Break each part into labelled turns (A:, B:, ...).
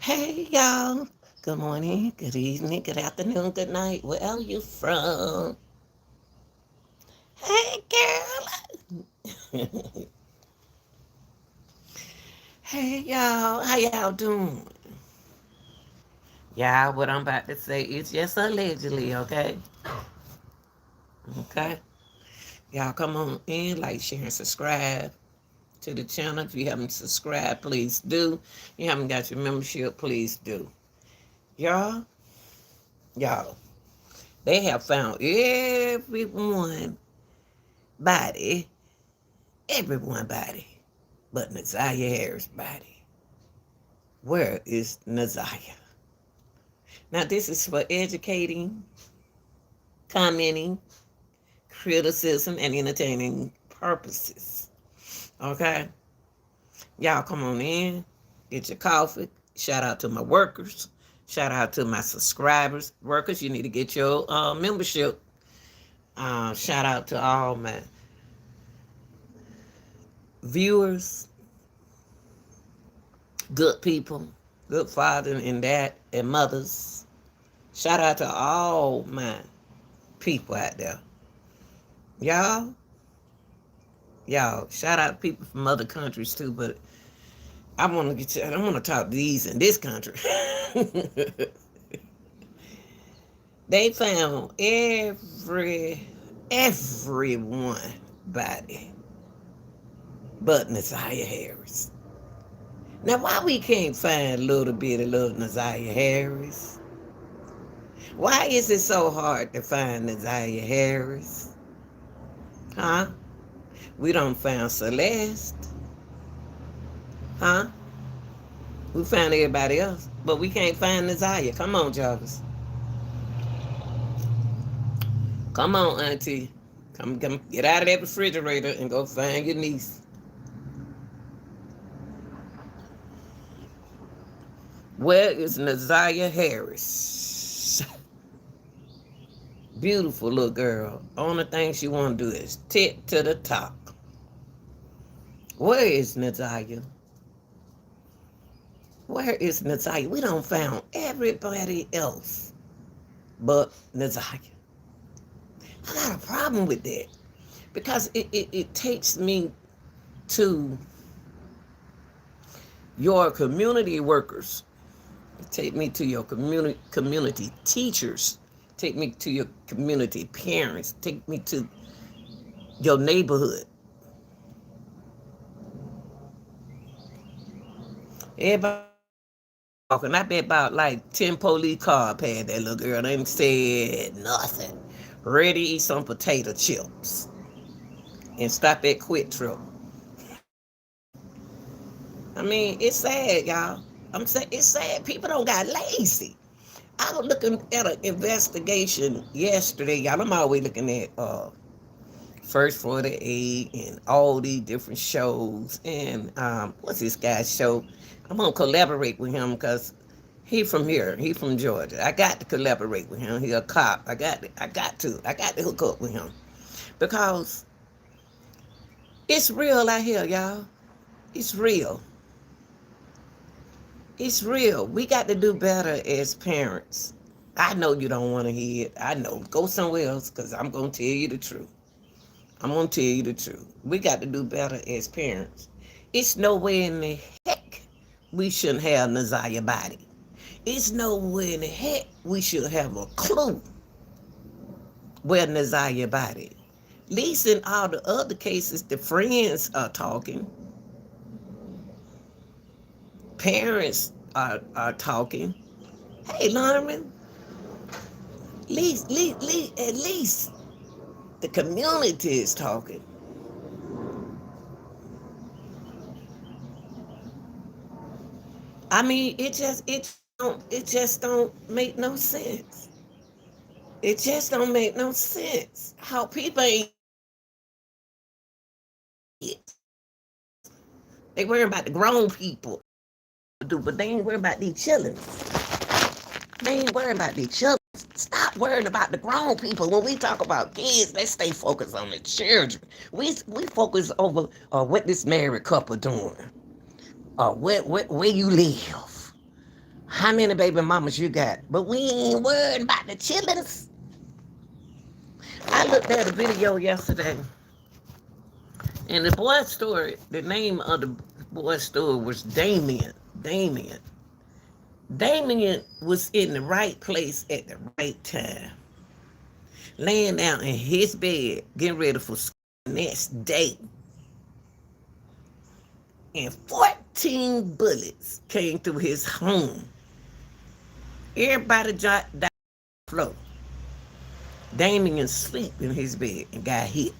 A: Hey y'all. Good morning, good evening, good afternoon, good night. Where are you from? Hey girl. Hey y'all. How y'all doing? Y'all, what I'm about to say is just allegedly, okay? Okay. Y'all come on in, like, share, and subscribe to the channel. If you haven't subscribed, please do. If you haven't got your membership, please do. Y'all, y'all, they have found body, everyone body, but Naziah Harris' body. Where is Naziah? Now, this is for educating, commenting, criticism, and entertaining purposes. Okay? Y'all come on in, get your coffee. Shout out to my workers. Shout out to my subscribers. Workers, you need to get your membership. Shout out to all my viewers, good people, good fathers and that, and mothers. Shout out to all my people out there. Y'all, y'all, shout out to people from other countries too, but I want to talk to these in this country. They found everyone body but Naziah Harris. Now, why we can't find a little bit of little Naziah Harris? Why is it so hard to find Naziah Harris? Huh? We don't found Celeste. Huh? We found everybody else, but we can't find Naziah. Come on, Jarvis. Come on, Auntie. Come, get out of that refrigerator and go find your niece. Where is Naziah Harris? Beautiful little girl. Only thing she want to do is tip to the top. Where is Naziah? Where is Naziah? We don't found everybody else but Naziah. I got a problem with that because it takes me to your community workers. Take me to your community teachers. Take me to your community parents. Take me to your neighborhood. Everybody talking. I bet about like 10 police cars past that little girl. They ain't said nothing. Ready to eat some potato chips and stop at Quick Trip. I mean, it's sad, y'all. I'm saying it's sad. People don't got lazy. I was looking at an investigation yesterday, y'all. I'm always looking at First 48 and all these different shows. And what's this guy's show? I'm gonna collaborate with him because he from here. He from Georgia. I got to collaborate with him. He a cop. I got to hook up with him because it's real out here, y'all. It's real. It's real. We got to do better as parents. I know you don't want to hear it. I know. Go somewhere else because I'm going to tell you the truth. I'm going to tell you the truth. We got to do better as parents. It's no way in the heck we shouldn't have Naziah body. It's no way in the heck we should have a clue where Naziah body. At least in all the other cases, the friends are talking. Parents are talking. Hey, Lauren, at least the community is talking. I mean, it just don't make no sense. It just don't make no sense how people ain't it. They worry about the grown people do, but they ain't worried about these children. They ain't worried about these children. Stop worrying about the grown people. When we talk about kids, let's stay focused on the children. We focus over what this married couple doing, or where you live. How many baby mamas you got? But we ain't worried about the chillers. I looked at a video yesterday, and the boy's story, the name of the boy's story was Damien. Damien. Damien was in the right place at the right time, laying down in his bed, getting ready for school the next day. And 14 bullets came through his home. Everybody died on the floor. Damien sleep in his bed and got hit.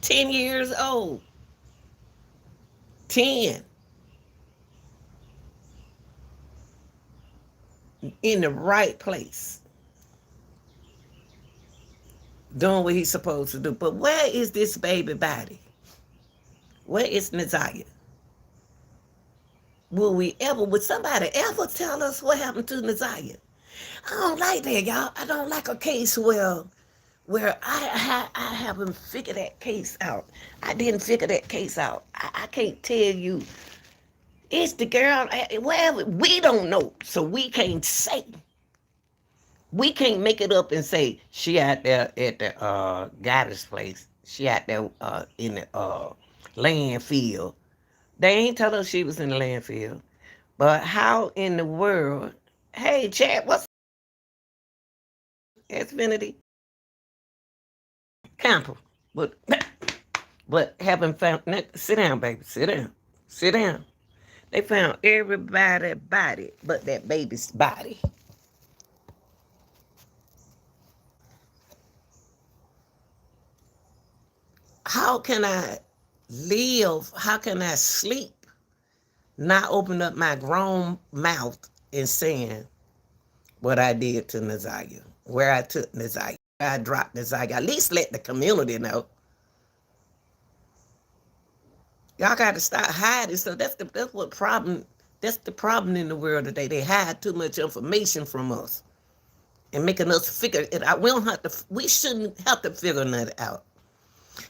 A: 10 years old. 10. In the right place. Doing what he's supposed to do. But where is this baby body? Where is Ziyah? Would somebody ever tell us what happened to Ziyah? I don't like that, y'all. I don't like a case where I haven't figured that case out. I didn't figure that case out. I can't tell you. It's the girl, wherever, we don't know. So we can't say. We can't make it up and say she out there at the goddess place. She out there in the landfill. They ain't tell us she was in the landfill. But how in the world? Hey, Chad, what's Xfinity? Camper. But haven't found. Sit down, baby. Sit down. Sit down. They found everybody's body but that baby's body. How can I live? How can I sleep? Not open up my grown mouth and saying what I did to Ziyah, where I took Ziyah, where I dropped Ziyah. At least let the community know. Y'all got to stop hiding. So that's what problem. That's the problem in the world today. They hide too much information from us and making us figure it out. We shouldn't have to figure that out.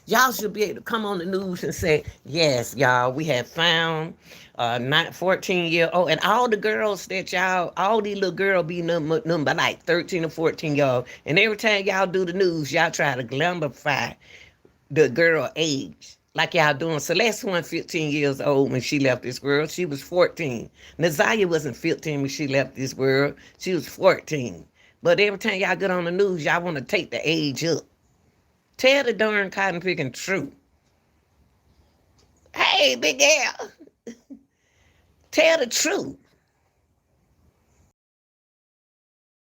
A: Y'all should be able to come on the news and say, yes, y'all, we have found not 14-year-old, and all the girls that y'all, all these little girls be number like 13 or 14, y'all. And every time y'all do the news, y'all try to glamorify the girl age. Like y'all doing. Celeste wasn't 15 years old when she left this world. She was 14. Ziyah wasn't 15 when she left this world. She was 14. But every time y'all get on the news, y'all want to take the age up. Tell the darn cotton picking truth. Hey, big girl. Tell the truth.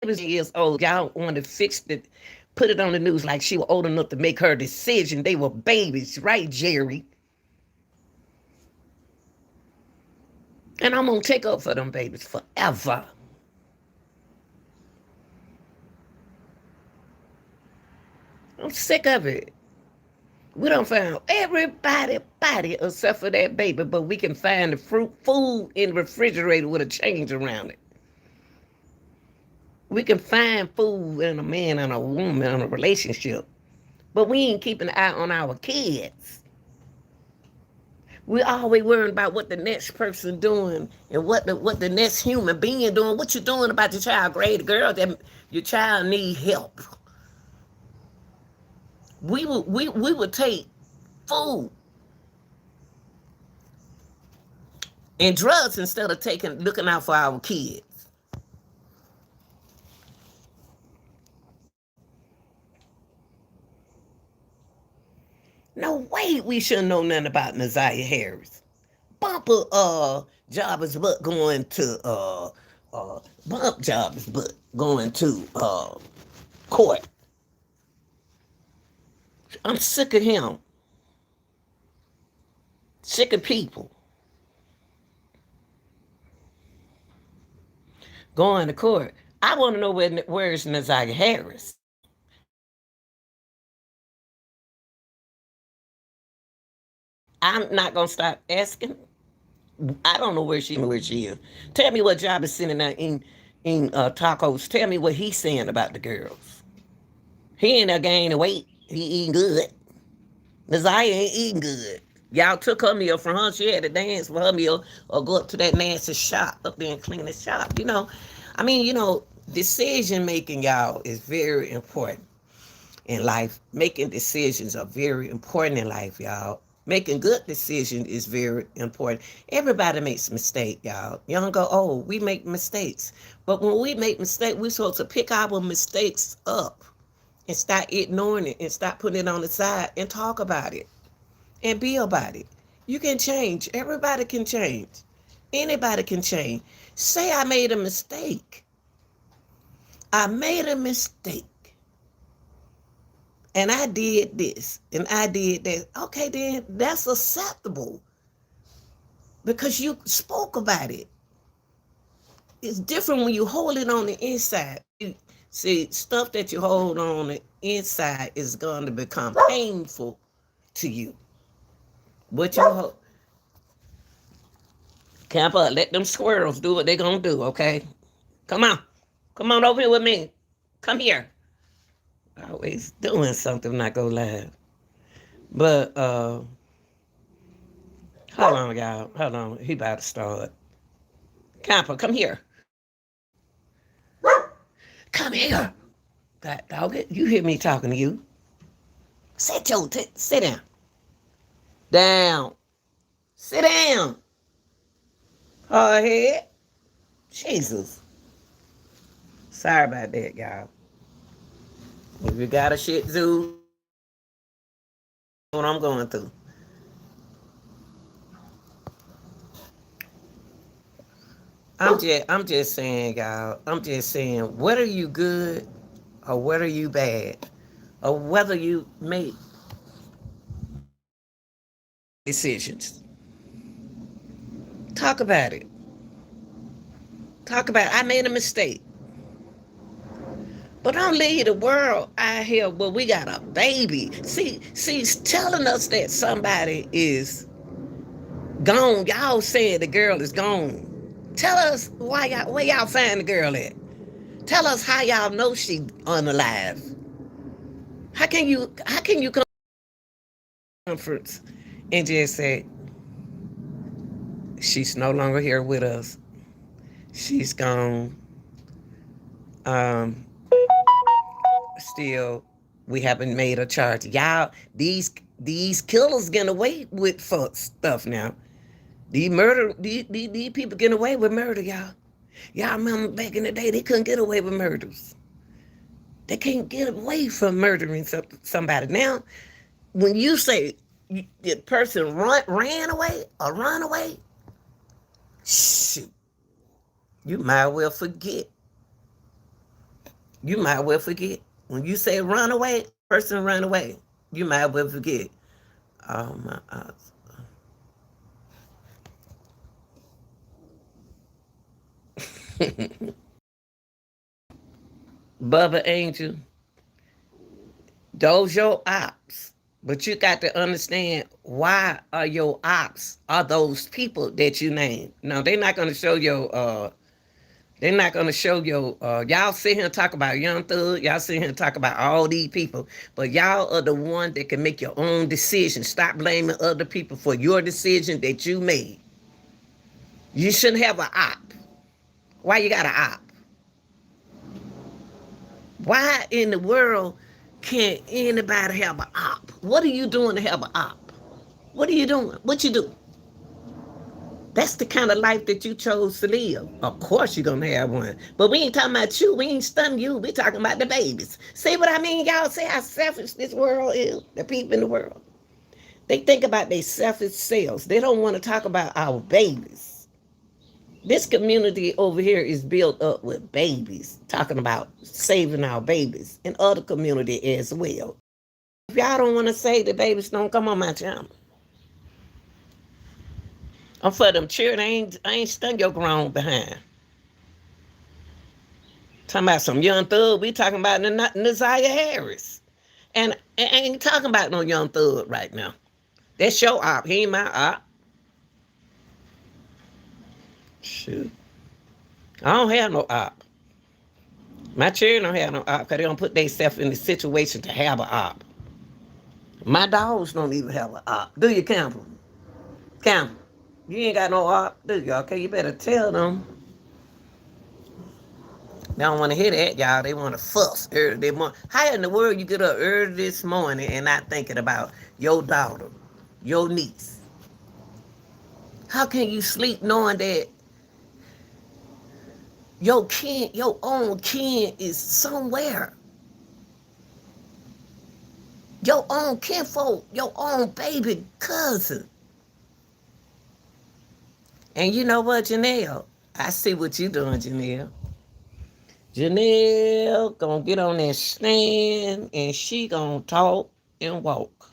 A: Years old, y'all want to fix it, put it on the news like she was old enough to make her decision. They were babies, right, Jerry? And I'm gonna take up for them babies forever. I'm sick of it. We don't find everybody's body except for that baby, but we can find the food in the refrigerator with a change around it. We can find food in a man and a woman in a relationship, but we ain't keeping an eye on our kids. We always worrying about what the next person doing and what the next human being doing. What you doing about your child? Grade girl, that your child need help. We would take food and drugs instead of looking out for our kids. No way we should know nothing about Ziyah Harris. Bumper Jobber's butt going to bump Jobber's butt going to court. I'm sick of him. Sick of people going to court. I want to know where's Ziyah Harris. I'm not gonna stop asking. I don't know where she is. Tell me what job is sitting there in tacos. Tell me what he's saying about the girls. He ain't gaining weight. He eating good. Ziyah ain't eating good. Y'all took her meal from her. She had to dance for her meal or go up to that nasty shop up there and clean the shop. Decision making, y'all, is very important in life. Making decisions are very important in life, y'all. Making good decisions is very important. Everybody makes mistakes, y'all. Young or old, we make mistakes. But when we make mistakes, we're supposed to pick our mistakes up and start ignoring it and stop putting it on the side and talk about it and be about it. You can change. Everybody can change. Anybody can change. Say I made a mistake. I made a mistake. And I did this and I did that. Okay, then that's acceptable because you spoke about it. It's different when you hold it on the inside. See, stuff that you hold on the inside is going to become painful to you. What you hold. Camper, let them squirrels do what they're going to do, okay? Come on. Come on over here with me. Come here. Always doing something, not go live. But, hold on, y'all. Hold on. He about to start. Camper, come here. Come here. God dog it. You hear me talking to you. Sit down. Down. Sit down. Hard head. Jesus. Sorry about that, y'all. If you got a shih tzu, what I'm going through. I'm just saying, y'all. I'm just saying, whether you good or whether you bad, or whether you make decisions, talk about it. Talk about it. I made a mistake. But don't leave the world out here where we got a baby. See, telling us that somebody is gone. Y'all saying the girl is gone. Tell us where y'all find the girl at. Tell us how y'all know she unalive. How can you come to a conference and just say she's no longer here with us? She's gone. Still, we haven't made a charge. Y'all, these killers getting away with stuff now. These people getting away with murder, y'all. Y'all remember back in the day, they couldn't get away with murders. They can't get away from murdering somebody. Now, when you say the person ran away or run away, shoot, you might well forget. You might well forget. When you say run away, person run away, you might well forget. Oh my eyes. Bubba Angel, those your ops. But you got to understand why are your ops are those people that you name. No, they're not gonna show your they're not gonna show your y'all sit here and talk about Young Thug, y'all sit here and talk about all these people, but y'all are the one that can make your own decision. Stop blaming other people for your decision that you made. You shouldn't have an op. Why you got an op? Why in the world can't anybody have an op? What are you doing to have an op? What are you doing? What you do? That's the kind of life that you chose to live. Of course you're going to have one. But we ain't talking about you. We ain't stunning you. We talking about the babies. See what I mean, y'all? See how selfish this world is? The people in the world. They think about their selfish selves. They don't want to talk about our babies. This community over here is built up with babies, talking about saving our babies, and other community as well. If y'all don't want to save the babies, don't come on my channel. I'm for them children. I ain't stung your grown behind. Talking about some Young Thug. We talking about Ziyah Harris. And I ain't talking about no Young Thug right now. That's your op. He ain't my op. Shoot. I don't have no op. My children don't have no op because they don't put themselves in the situation to have an op. My dogs don't even have an op. Do you, Campbell? Cam, you ain't got no heart, do you? Okay, you better tell them. They don't want to hear that, y'all. They want to fuss early this morning. How in the world you get up early this morning and not thinking about your daughter, your niece? How can you sleep knowing that your kin, your own kin is somewhere? Your own kinfolk, your own baby cousin. And you know what, Janelle? I see what you doing, Janelle. Janelle gonna get on that stand and she gonna talk and walk.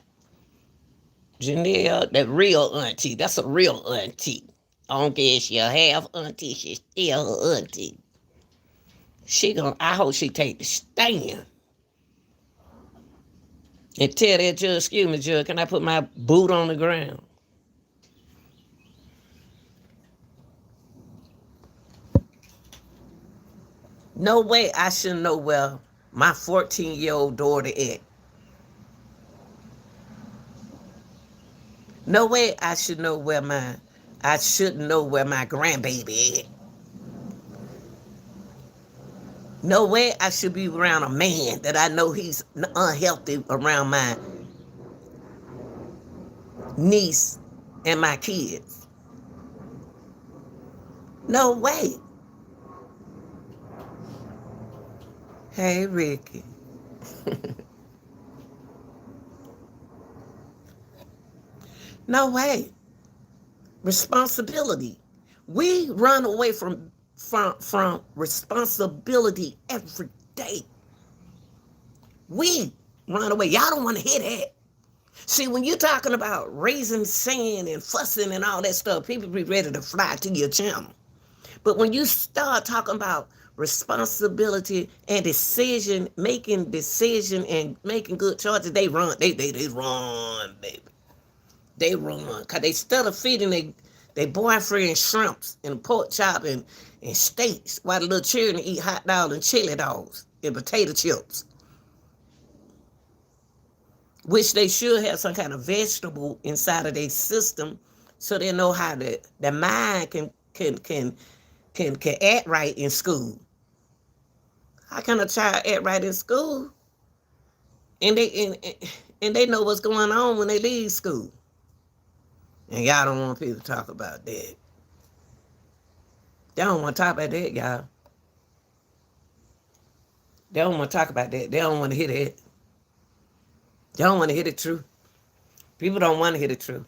A: Janelle, that real auntie, that's a real auntie. I don't care if she a half auntie, she's still her auntie. I hope she take the stand. And tell that judge, excuse me, judge, can I put my boot on the ground? No way I should know where my 14-year-old daughter at. No way I should know I shouldn't know where my grandbaby at. No way I should be around a man that I know he's unhealthy around my niece and my kids. No way. Hey, Ricky. No way. Responsibility. We run away from responsibility every day. We run away. Y'all don't want to hear that. See, when you're talking about raising sand and fussing and all that stuff, people be ready to fly to your channel. But when you start talking about responsibility and making decision and making good choices, they run. They run, baby. They run. Because they instead of feeding they boyfriend shrimps and pork chop and steaks while the little children eat hot dogs and chili dogs and potato chips. Which they should have some kind of vegetable inside of their system so they know how the mind can act right in school. How can a child act right in school? And they know what's going on when they leave school. And y'all don't want people to talk about that. They don't want to talk about that, y'all. They don't want to talk about that. They don't want to hear that. They don't want to hear the truth. People don't want to hear the truth.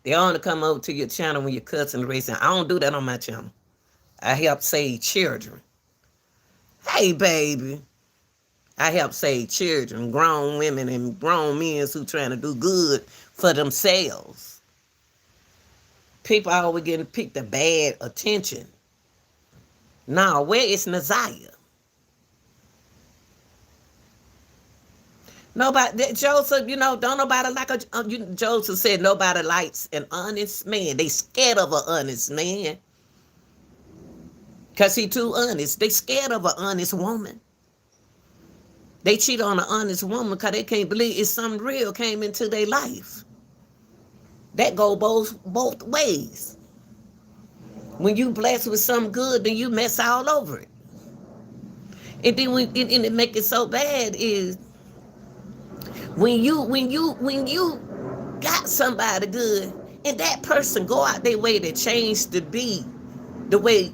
A: They want to come over to your channel when you're cussing and racing. I don't do that on my channel. I help save children. Hey, baby. I help save children, grown women, and grown men who trying to do good for themselves. People always getting picked the bad attention. Now, where is Ziyah? Nobody, Joseph, don't nobody like Joseph said nobody likes an honest man. They scared of an honest man. Because he too honest. They scared of an honest woman. They cheat on an honest woman because they can't believe it's something real came into their life. That go both ways. When you blessed with something good, then you mess all over it. And then and it make it so bad is when you got somebody good and that person go out their way to change to be the way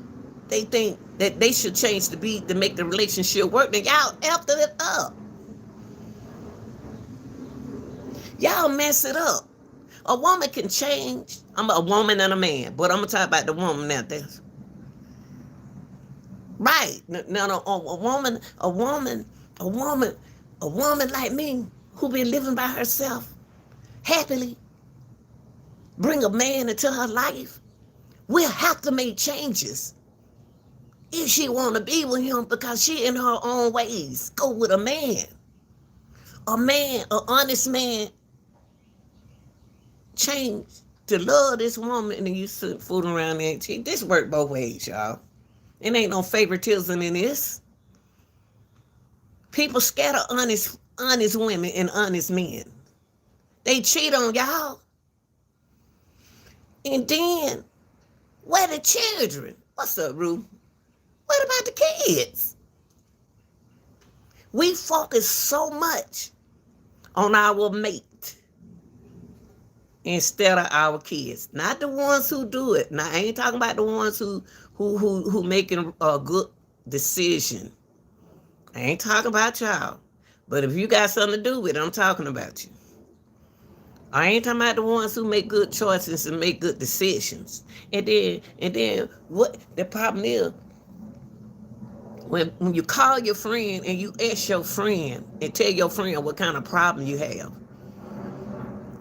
A: they think that they should change to be to make the relationship work, then y'all after it up. Y'all mess it up. A woman can change. I'm a woman and a man, but I'm gonna talk about the woman now. Right? No, a woman like me who been living by herself happily, bring a man into her life. We'll have to make changes if she want to be with him because she in her own ways go with a man. An honest man, change to love this woman and then you sit fooling around there. This work both ways, y'all. It ain't no favoritism in this. People scatter honest women and honest men. They cheat on y'all. And then, where the children? What's up, Ruth? What about the kids? We focus so much on our mate instead of our kids. Not the ones who do it. Now, I ain't talking about the ones who making a good decision. I ain't talking about y'all. But if you got something to do with it, I'm talking about you. I ain't talking about the ones who make good choices and make good decisions. And then what the problem is, when you call your friend and you ask your friend and tell your friend what kind of problem you have,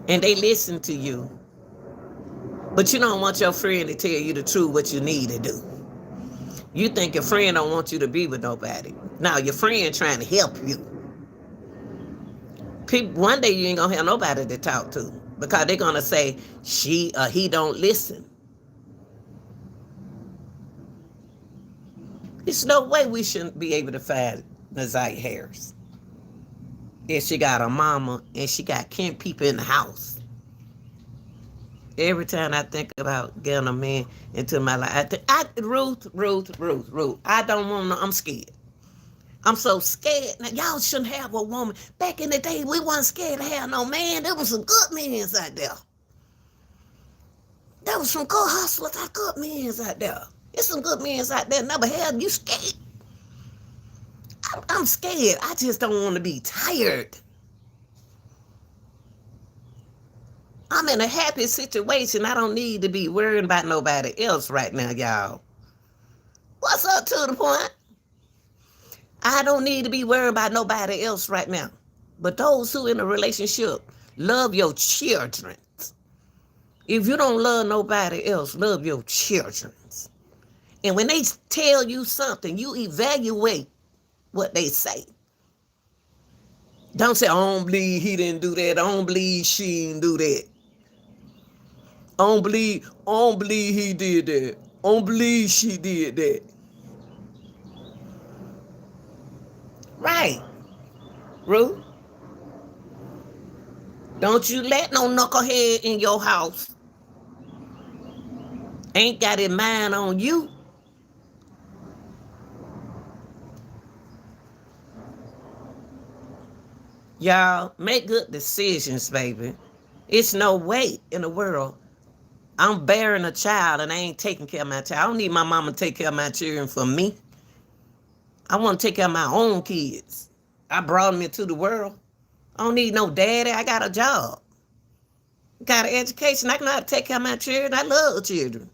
A: and they listen to you, but you don't want your friend to tell you the truth, what you need to do. You think your friend don't want you to be with nobody. Now your friend trying to help you. People, one day you ain't gonna have nobody to talk to because they're gonna say she or he don't listen. There's no way we shouldn't be able to find Ziyah Harris. If she got a mama and she got 10 people in the house. Every time I think about getting a man into my life, Ruth. I don't want to, I'm scared. I'm so scared. Now, y'all shouldn't have a woman. Back in the day, we wasn't scared to have no man. There was some good men out there. There was some good hustlers, good men out there. There's some good men out there. Never had you scared. I'm scared. I just don't want to be tired. I'm in a happy situation. I don't need to be worrying about nobody else right now, y'all. What's up to the point? I don't need to be worried about nobody else right now. But those who in a relationship, love your children. If you don't love nobody else, love your children. And when they tell you something, you evaluate what they say. Don't say, I don't believe he didn't do that. I don't believe she didn't do that. I don't believe he did that. I don't believe she did that. Right. Ruth. Don't you let no knucklehead in your house. Ain't got his mind on you. Y'all, make good decisions, baby. It's no way in the world I'm bearing a child and I ain't taking care of my child. I don't need my mama to take care of my children for me. I want to take care of my own kids. I brought them into the world. I don't need no daddy. I got a job. Got an education. I can know how to take care of my children. I love children.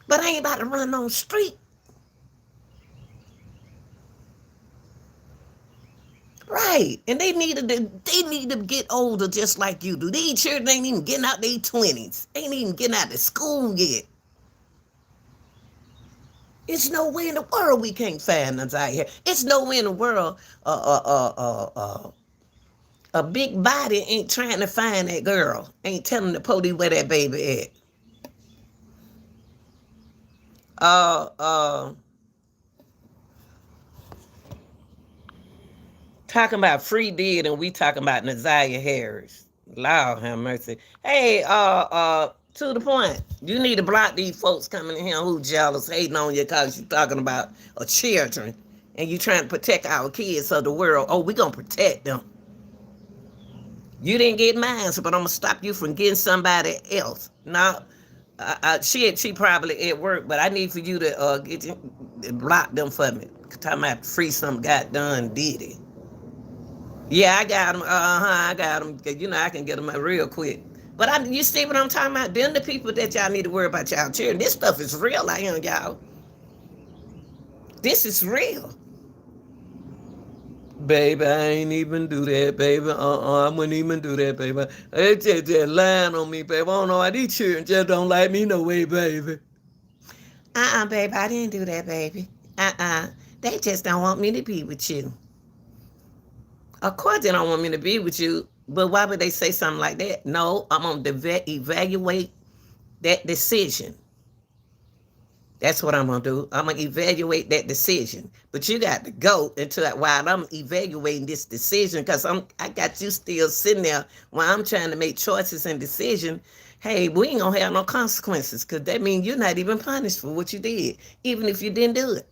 A: But I ain't about to run on the street. Right. And they need to get older just like you do. These children ain't even getting out their 20s. Ain't even getting out of school yet. It's no way in the world we can't find us out here. It's no way in the world a big body ain't trying to find that girl. Ain't telling the police where that baby at. Talking about free dead and we talking about Ziyah Harris. Lord have mercy. Hey, to the point. You need to block these folks coming in here who jealous, hating on you because you talking about children and you trying to protect our kids of the world. Oh, we gonna protect them. You didn't get mine, but I'm gonna stop you from getting somebody else. Now, she probably at work, but I need for you to block them for me. Talking about free some got done did it. Yeah, I got them. I got them. You know, I can get them real quick. But you see what I'm talking about? Them the people that y'all need to worry about y'all children. This stuff is real out here, y'all. This is real. Baby, I ain't even do that, baby. I wouldn't even do that, baby. They just lying on me, baby. I don't know why these children just don't like me no way, baby. Baby, I didn't do that, baby. They just don't want me to be with you. Of course they don't want me to be with you, but why would they say something like that? No, I'm going to evaluate that decision. That's what I'm going to do. I'm going to evaluate that decision. But you got to go until while I'm evaluating this decision because I got you still sitting there while I'm trying to make choices and decisions, hey, we ain't gonna have no consequences because that means you're not even punished for what you did, even if you didn't do it.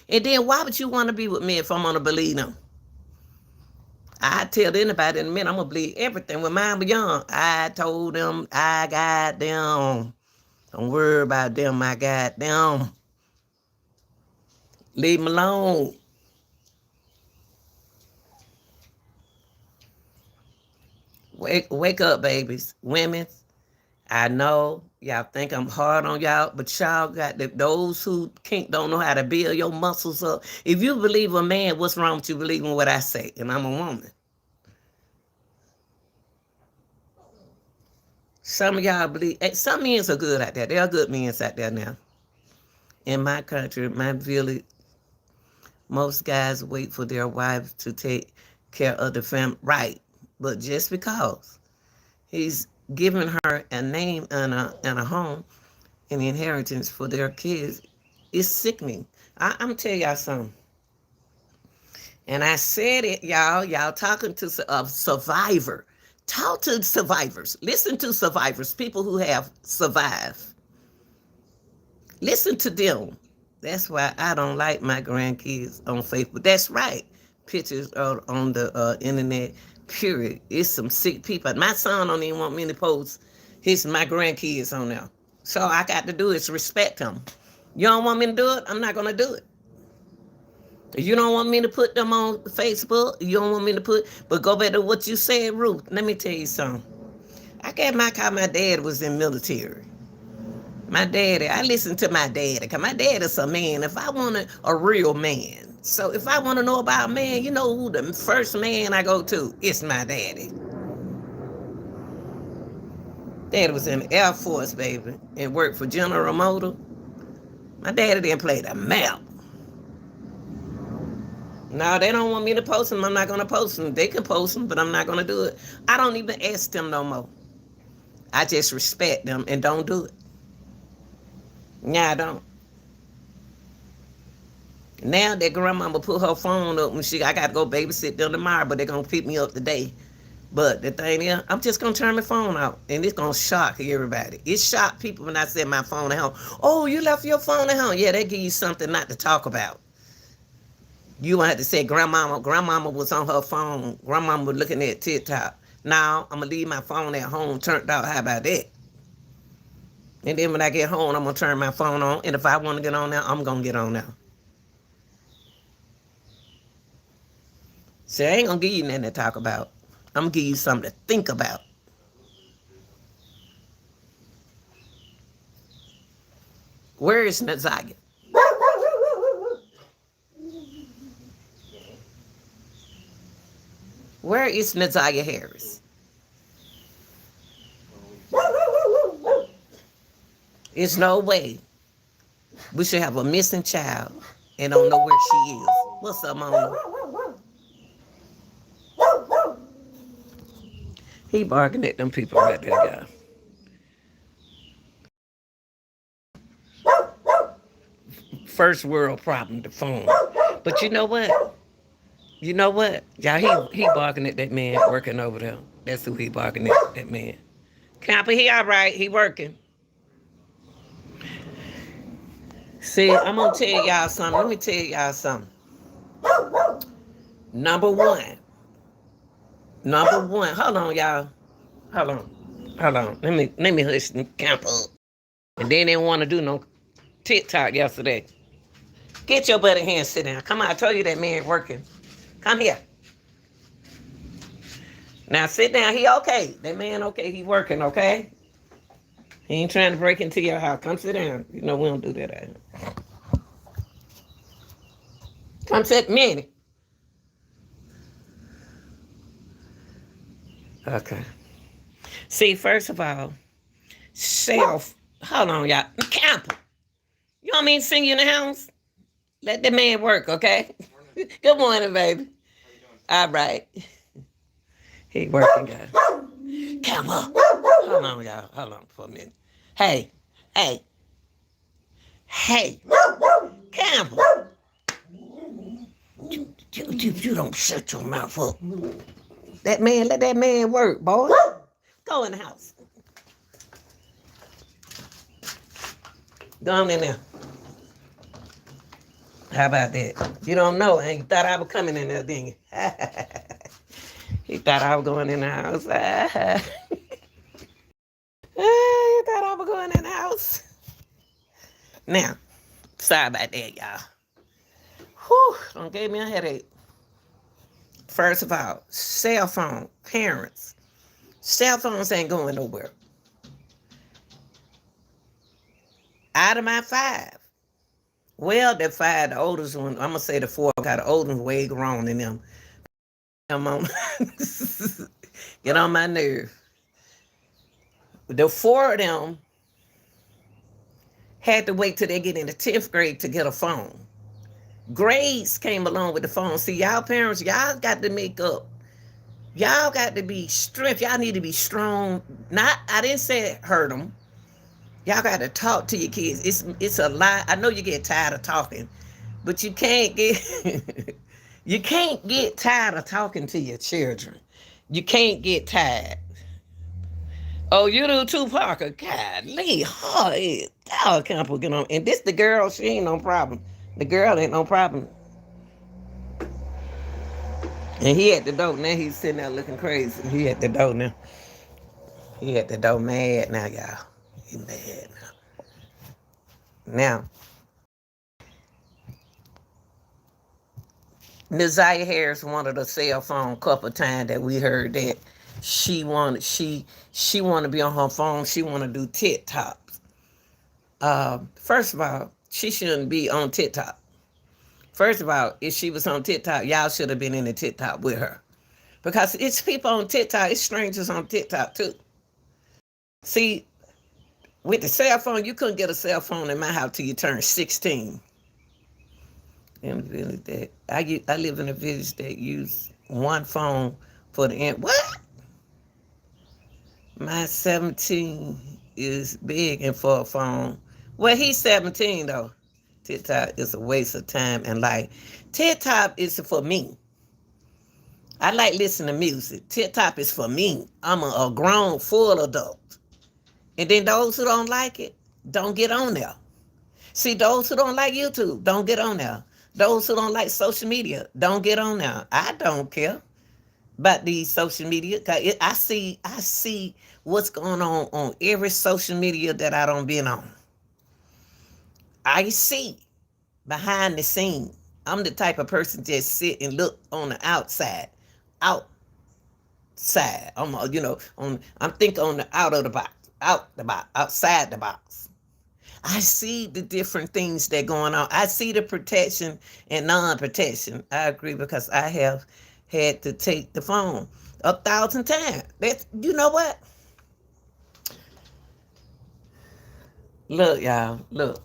A: And then why would you want to be with me if I'm gonna believe them? I tell anybody in a minute I'm gonna believe everything. When mine was young, I told them I got them. Don't worry about them, I got them. Leave them alone. Wake up, babies. Women, I know y'all think I'm hard on y'all, but y'all got those who can't don't know how to build your muscles up. If you believe a man, what's wrong with you believing what I say? And I'm a woman. Some of y'all believe, some men are good out there. There are good men out there now. In my country, my village, most guys wait for their wives to take care of the family. Right. But just because he's giving her a name and a home and inheritance for their kids, it's sickening. I'm tell y'all something. And I said it, y'all. Y'all talking to a survivor. Talk to survivors. Listen to survivors, people who have survived. Listen to them. That's why I don't like my grandkids on Facebook. That's right. Pictures are on the internet, period. It's some sick people. My son don't even want me to post my grandkids on there. So I got to do is respect them. You don't want me to do it? I'm not going to do it. You don't want me to put them on Facebook? You don't want me to but go back to what you said, Ruth. Let me tell you something. I got my car, my dad was in military. My daddy, I listen to my daddy, because my dad is a man. If I want a real man, so if I want to know about a man, you know who the first man I go to? It's my daddy. Daddy was in the Air Force, baby, and worked for General Motors. My daddy didn't play the map. No, they don't want me to post them. I'm not going to post them. They can post them, but I'm not going to do it. I don't even ask them no more. I just respect them and don't do it. Yeah, I don't. Now that grandmama put her phone up when I got to go babysit them tomorrow, but they're going to pick me up today. But the thing is, I'm just going to turn my phone out, and it's going to shock everybody. It shocked people when I said my phone at home. Oh, you left your phone at home? Yeah, they give you something not to talk about. You won't have to say grandmama was on her phone. Grandmama was looking at TikTok. Now, I'm going to leave my phone at home turned out. How about that? And then when I get home, I'm going to turn my phone on. And if I want to get on now, I'm going to get on now. See, I ain't going to give you nothing to talk about. I'm going to give you something to think about. Where is Ziyah? Where is Ziyah Harris? There's no way we should have a missing child and don't know where she is. What's up, Mama? He barking at them people right there, y'all. First world problem, the phone. But you know what? You know what? Y'all, he barking at that man working over there. That's who he barking at, that man. Camper, he all right. He working. See, I'm going to tell y'all something. Let me tell y'all something. Number one. Hold on, y'all. Hold on. Let me hush the camper up. And then they didn't want to do no TikTok yesterday. Get your buddy here and sit down. Come on, I told you that man working. Come here. Now sit down. He okay. That man okay. He working, okay? He ain't trying to break into your house. Come sit down. You know we don't do that out here. Come sit minute. Okay. See, first of all, hold on, y'all. Camper. You want me to sing you in the house? Let the man work, okay? Good morning, baby. All right. He working, guys. Camper. Hold on, y'all. Hold on for a minute. Hey. Camper. You don't shut your mouth up. Let that man work, boy. Go in the house. Go on in there. How about that? You don't know, and you thought I was coming in there, didn't you? He thought I was going in the house. He thought I was going in the house. Now, sorry about that, y'all. Whew, don't give me a headache. First of all, cell phone, parents. Cell phones ain't going nowhere. Out of my 5. Well, the 5, the oldest one, I'm going to say the 4, got the oldest one way grown in them. I'm on, get on my nerve. The 4 of them had to wait till they get in the 10th grade to get a phone. Grades came along with the phone. See, y'all parents, y'all got to make up. Y'all got to be strength. Y'all need to be strong. Not, I didn't say hurt them. Y'all got to talk to your kids. It's a lot. I know you get tired of talking, but you can't get you can't get tired of talking to your children. You can't get tired. Oh, you do too, Parker. God, Lee, y'all can't get on. And this the girl, she ain't no problem. The girl ain't no problem. And he at the door now. He's sitting there looking crazy. He at the door now. He at the door mad now, y'all. He mad now. Now, Ziyah Harris wanted a cell phone a couple of times that we heard that she wanted to be on her phone. She want to do TikToks. First of all, she shouldn't be on TikTok. First of all, if she was on TikTok, y'all should have been in the TikTok with her. Because it's people on TikTok, it's strangers on TikTok too. See, with the cell phone, you couldn't get a cell phone in my house till you turn 16. In the village that I live in a village that use one phone for the end. What? My 17 is big and for a phone. Well, he's 17 though. TikTok is a waste of time and life. TikTok is for me. I like listening to music. TikTok is for me. I'm a grown, full adult. And then those who don't like it, don't get on there. See, those who don't like YouTube, don't get on there. Those who don't like social media, don't get on there. I don't care about these social media. Cause I see what's going on every social media that I don't been on. I see behind the scene. I'm the type of person that sit and look on the outside. Outside. I'm thinking on the out of the box. Out the box. Outside the box. I see the different things that going on. I see the protection and non-protection. I agree because I have had to take the phone 1,000 times. That's, you know what? Look, y'all. Look.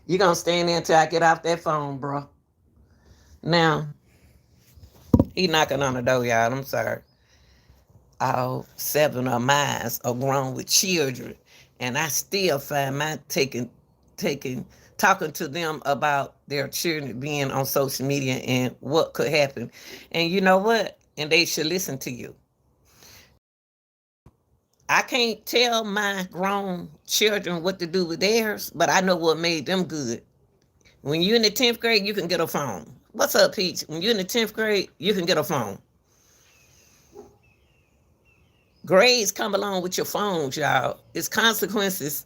A: You gonna stand there until I get off that phone, bro. Now, he knocking on the door, y'all. I'm sorry. All 7 of mine are grown with children, and I still find my talking to them about their children being on social media and what could happen. And you know what? And they should listen to you. I can't tell my grown children what to do with theirs, but I know what made them good. When you're in the 10th grade, you can get a phone. What's up, Peach? When you're in the 10th grade, you can get a phone. Grades come along with your phones, y'all. It's consequences,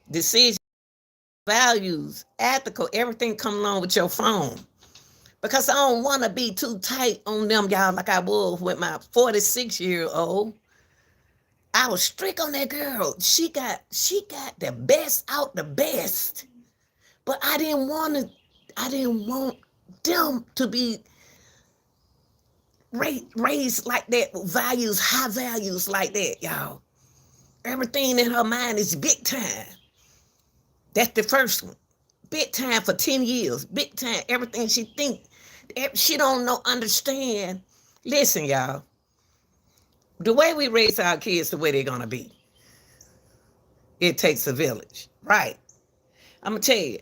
A: decisions, values, ethical, everything come along with your phone. Because I don't want to be too tight on them, y'all, like I was with my 46-year-old. I was strict on that girl. She got the best out the best. But I didn't want them to be raised like that, values, high values like that, y'all. Everything in her mind is big time. That's the first one. Big time for 10 years. Big time. Everything she think. She don't know, understand. Listen, y'all. The way we raise our kids, the way they're going to be. It takes a village. Right. I'm going to tell you.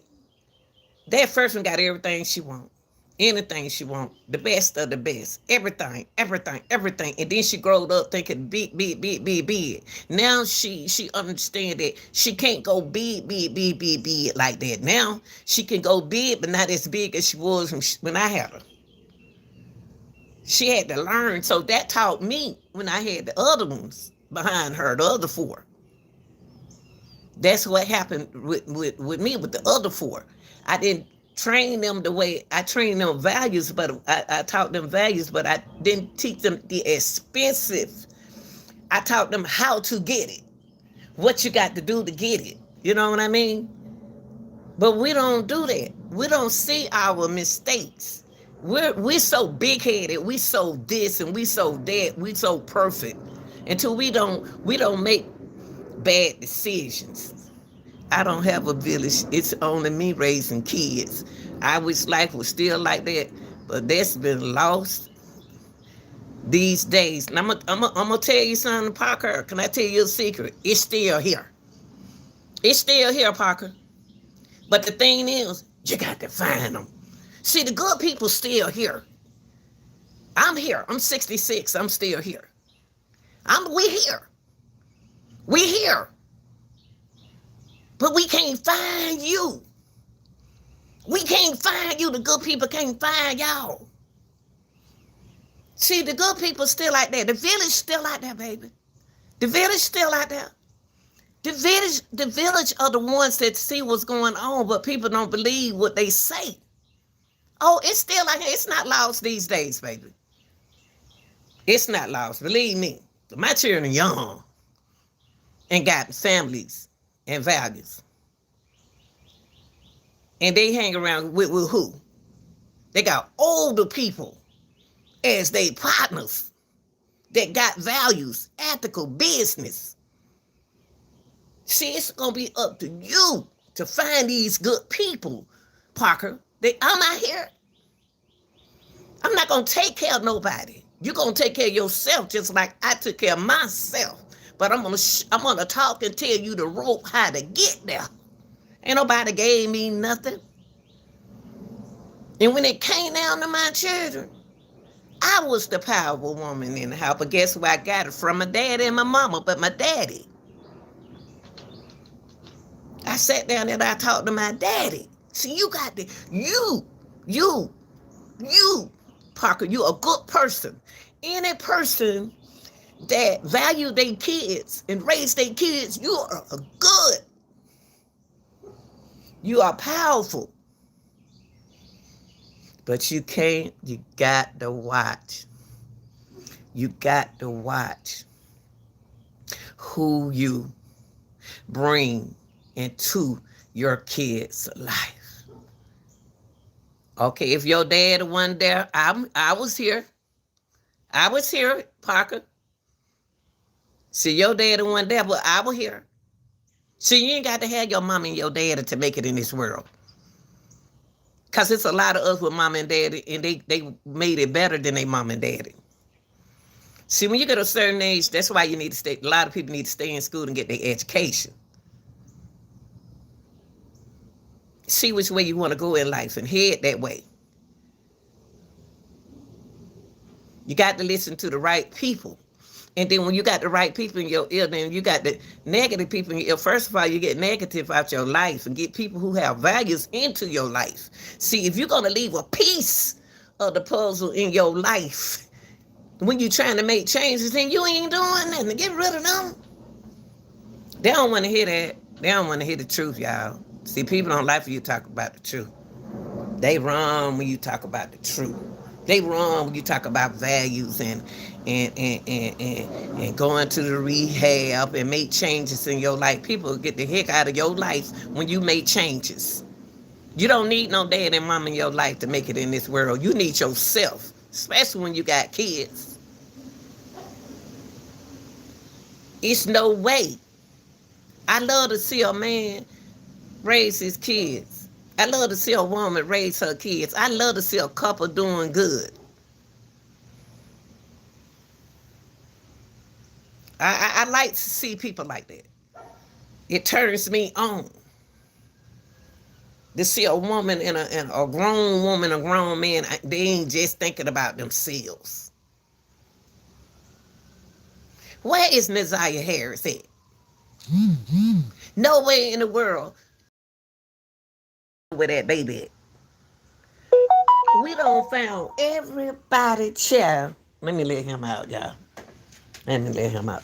A: That first one got everything she wants. Anything she want, the best of the best, everything, everything, everything. And then she growed up thinking big, big, big, big, big. Now she understand that she can't go big, big, big, big, big like that. Now she can go big, but not as big as she was when I had her. She had to learn. So that taught me when I had the other ones behind her, the other four. That's what happened with me with the other four. I didn't train them the way I trained them values, but I taught them values, but I didn't teach them the expensive. I taught them how to get it, what you got to do to get it. You know what I mean? But we don't do that. We don't see our mistakes. We're so big headed. We so this and we so that. We so perfect until we don't make bad decisions. I don't have a village. It's only me raising kids. I wish life was still like that, but that's been lost these days. And I'm gonna tell you something, Parker. Can I tell you a secret? It's still here. It's still here, Parker. But the thing is, you got to find them. See, the good people still here. I'm here. I'm 66. I'm still here. We here. We here. But we can't find you. We can't find you. The good people can't find y'all. See, the good people still out there. The village still out there, baby. The village still out there. The village are the ones that see what's going on, but people don't believe what they say. Oh, it's still like it's not lost these days, baby. It's not lost. Believe me. My children are young and got families and values. And they hang around with who? They got older people as they partners that got values, ethical business. See, it's going to be up to you to find these good people, Parker. I'm out here. I'm not going to take care of nobody. You're going to take care of yourself just like I took care of myself. But I'm gonna talk and tell you the rope how to get there. Ain't nobody gave me nothing. And when it came down to my children, I was the powerful woman in the house. But guess where I got it from? My daddy and my mama, but my daddy. I sat down and I talked to my daddy. See, you got to, you, Parker, you a good person. Any person that value their kids and raise their kids, you are good. You are powerful. But you got to watch. You got to watch who you bring into your kids' life. Okay, if your dad wasn't there, I was here. I was here, Parker. See, your daddy wasn't there, but I was here. See, you ain't got to have your mama and your daddy to make it in this world. Because it's a lot of us with mama and daddy, and they made it better than their mama and daddy. See, when you get a certain age, that's why you need to stay. A lot of people need to stay in school and get their education. See which way you want to go in life and head that way. You got to listen to the right people. And then when you got the right people in your ear, then you got the negative people in your ear. First of all, you get negative out your life and get people who have values into your life. See, if you're going to leave a piece of the puzzle in your life, when you're trying to make changes, then you ain't doing nothing. Get rid of them. They don't want to hear that. They don't want to hear the truth, y'all. See, people don't like for you to talk about the truth. They wrong when you talk about the truth. They wrong when you talk about values and going to the rehab and make changes in your life. People get the heck out of your life when you make changes. You don't need no dad and mom in your life to make it in this world. You need yourself, especially when you got kids. It's no way. I love to see a man raise his kids. I love to see a woman raise her kids. I love to see a couple doing good. I like to see people like that. It turns me on. To see a woman and a grown woman, a grown man, they ain't just thinking about themselves. Where is Ziyah Harris at? Nowhere in the world where that baby at. We don't found everybody child. Let me let him out, y'all. Let me let him out.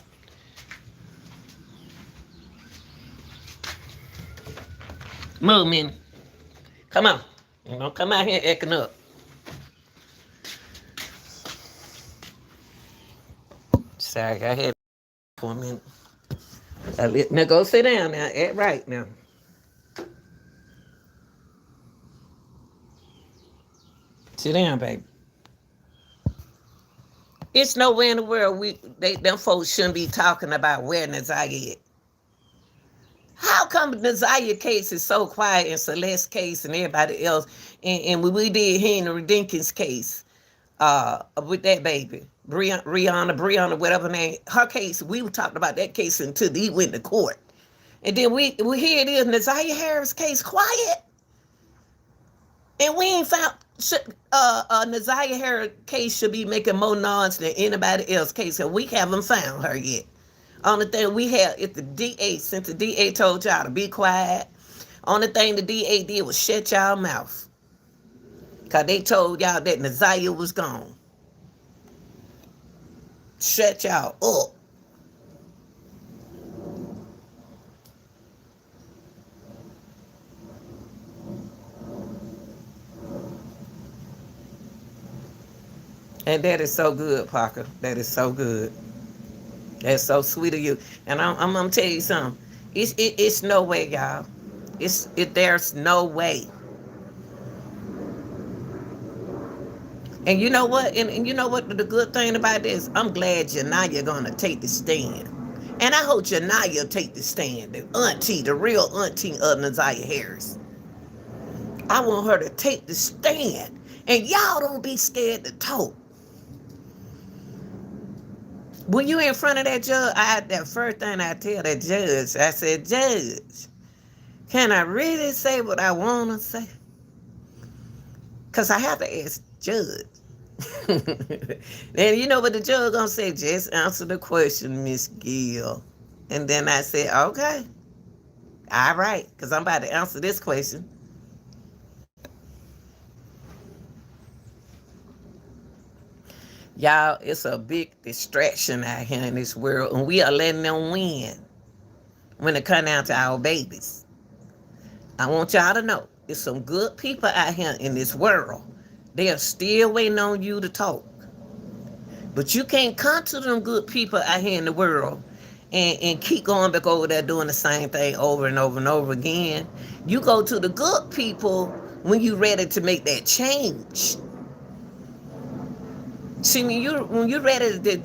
A: Move, man. Come on. You don't come out here acting up. Sorry, I had for a minute. Now go sit down now. Act right now. Sit down, baby. It's nowhere in the world them folks shouldn't be talking about where Ziyah at. How come the Ziyah case is so quiet and Celeste's case and everybody else, and we did Henry Dinkins case with that baby, Brianna, whatever name, her case, we were talking about that case until he went to court. And then we here it is, Ziyah Harris case quiet. And we ain't found, Ziyah Harris case should be making more noise than anybody else case, because we haven't found her yet. Only thing we have is the DA, since the DA told y'all to be quiet, only thing the DA did was shut y'all mouth. Because they told y'all that Ziyah was gone. Shut y'all up. And that is so good, Parker. That is so good. That's so sweet of you. And I'm gonna tell you something. It's no way, y'all. There's no way. And you know what? And you know what the good thing about this? I'm glad Janiyah gonna take the stand. And I hope Janiyah take the stand. The auntie, the real auntie of Ziyah Harris. I want her to take the stand. And y'all don't be scared to talk. When you in front of that judge, that first thing I tell that judge, I said, Judge, can I really say what I want to say? Because I have to ask Judge. And you know what the judge gonna say? Just answer the question, Miss Gill. And then I said, okay. All right, because I'm about to answer this question. Y'all, it's a big distraction out here in this world, and we are letting them win when it comes down to our babies. I want y'all to know, there's some good people out here in this world. They are still waiting on you to talk. But you can't come to them good people out here in the world and keep going back over there doing the same thing over and over and over again. You go to the good people when you're ready to make that change. See, when you're ready to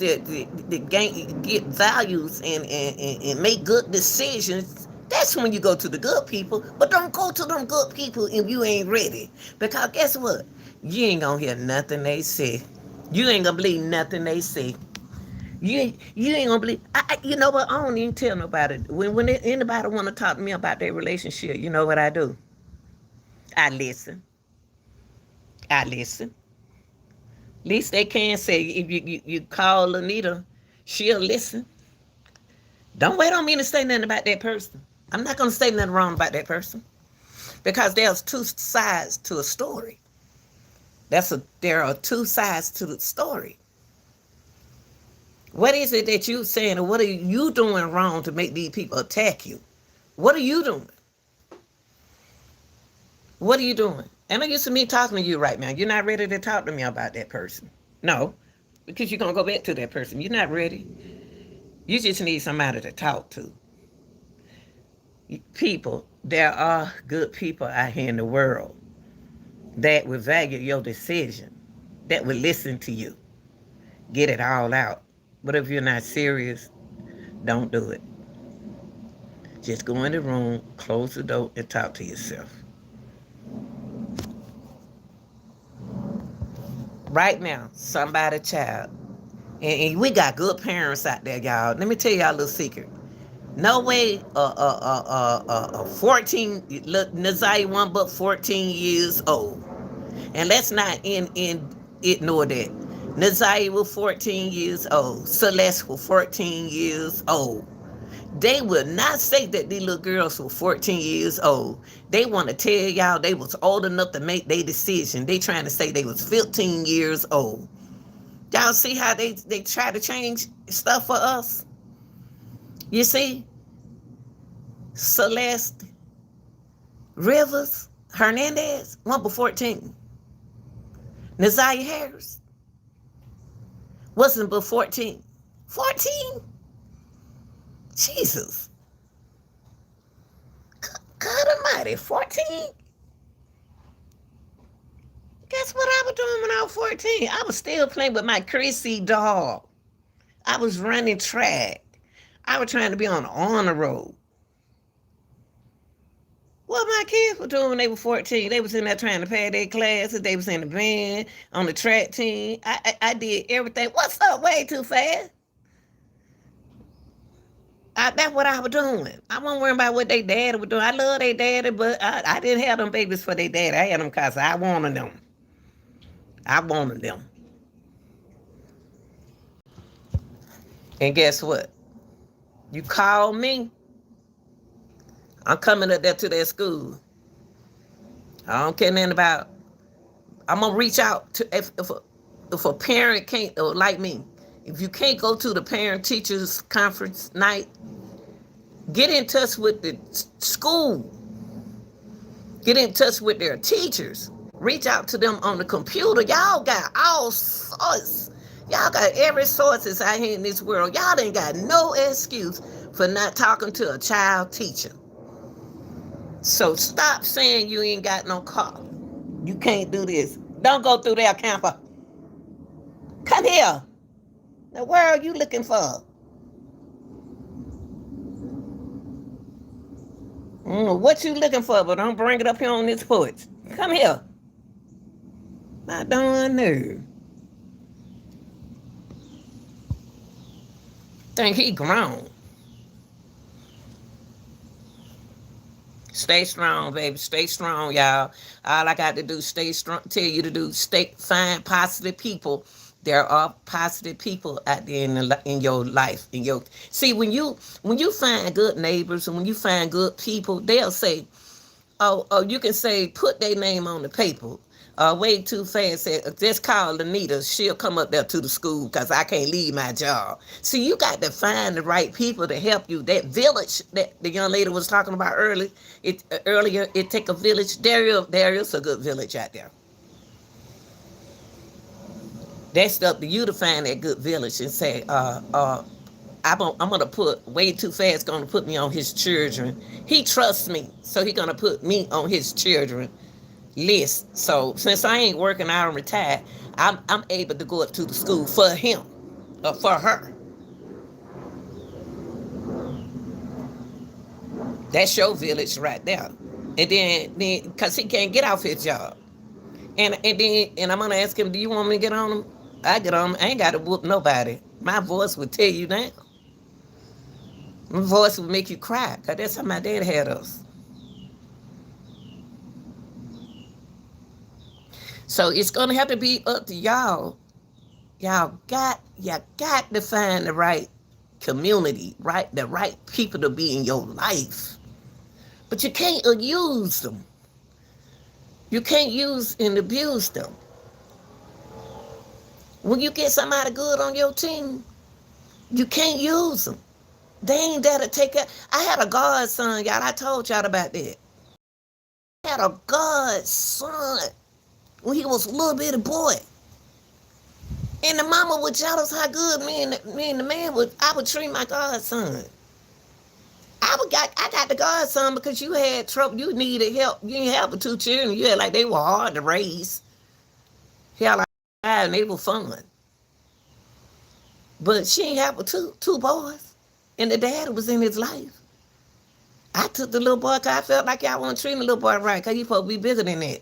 A: get values and make good decisions, that's when you go to the good people. But don't go to them good people if you ain't ready. Because guess what? You ain't gonna hear nothing they say. You ain't gonna believe nothing they say. You ain't gonna believe. You know what? I don't even tell nobody. When anybody want to talk to me about their relationship, you know what I do? I listen. I listen. At least they can say, if you call Anita, she'll listen. Don't wait on me to say nothing about that person. I'm not going to say nothing wrong about that person. Because there's two sides to a story. There are two sides to the story. What is it that you're saying, or what are you doing wrong to make these people attack you? What are you doing? What are you doing? Am I used to me talking to you right now? You're not ready to talk to me about that person. No, because you're going to go back to that person. You're not ready. You just need somebody to talk to. People, there are good people out here in the world that will value your decision, that will listen to you. Get it all out. But if you're not serious, don't do it. Just go in the room, close the door, and talk to yourself. Right now, somebody's child. And we got good parents out there, y'all. Let me tell y'all a little secret. No way, 14, look, Naziah one but 14 years old. And let's not ignore that. Naziah was 14 years old. Celeste was 14 years old. They will not say that these little girls were 14 years old. They want to tell y'all they was old enough to make their decision. They trying to say they was 15 years old. Y'all see how they try to change stuff for us? You see? Celeste Rivers Hernandez, one but 14. Naziah Harris wasn't but 14. 14? Jesus. God almighty, 14? Guess what I was doing when I was 14? I was still playing with my Chrissy doll. I was running track. I was trying to be on the honor roll. What my kids were doing when they were 14, they was in there trying to pad their classes. They was in the band, on the track team. I did everything. What's up? Way too fast. That's what I was doing. I wasn't worrying about what they daddy was doing. I love their daddy, but I didn't have them babies for their daddy. I had them because I wanted them. I wanted them. And guess what? You call me, I'm coming up there to that school. I don't care nothing about. I'm gonna reach out to if a parent can't, or like me, if you can't go to the parent teachers conference night, get in touch with the school. Get in touch with their teachers. Reach out to them on the computer. Y'all got all sorts. Y'all got every sources out here in this world. Y'all ain't got no excuse for not talking to a child teacher. So stop saying you ain't got no car. You can't do this. Don't go through there, camper. Come here. The world you looking for? What you looking for, but don't bring it up here on this porch. Come here. My darn nerve. Think he grown. Stay strong, baby. Stay strong, y'all. All I got to do, stay strong. Tell you to do, find positive people. There are positive people out there in your life. See, when you find good neighbors and when you find good people, they'll say, oh, you can say put their name on the paper. Way too fast said, just call Anita. She'll come up there to the school because I can't leave my job. See, you got to find the right people to help you. That village that the young lady was talking about earlier, it take a village. There is a good village out there. That's up to you to find that good village and say, I'm going to put, way too fast going to put me on his children. He trusts me, so he's going to put me on his children list. So since I ain't working, I'm retired, I'm able to go up to the school for him or for her. That's your village right there. And then because he can't get off his job. And I'm going to ask him, do you want me to get on him? I get on him. I ain't got to whoop nobody. My voice would tell you that. My voice would make you cry, because that's how my dad had us. So it's going to have to be up to y'all. Y'all got to find the right community, right? The right people to be in your life. But you can't abuse them. You can't use and abuse them. When you get somebody good on your team, you can't use them. They ain't there to take care. I had a godson, y'all. I told y'all about that. I had a godson when he was a little bitty boy. And the mama would jealous how good me and the man I would treat my godson. I got the godson because you had trouble. You needed help. You didn't have 2 children. You had they were hard to raise. Hell, and they were fun. But she ain't have two boys. And the dad was in his life. I took the little boy because I felt like y'all want to treat the little boy right because he's supposed to be bigger than that.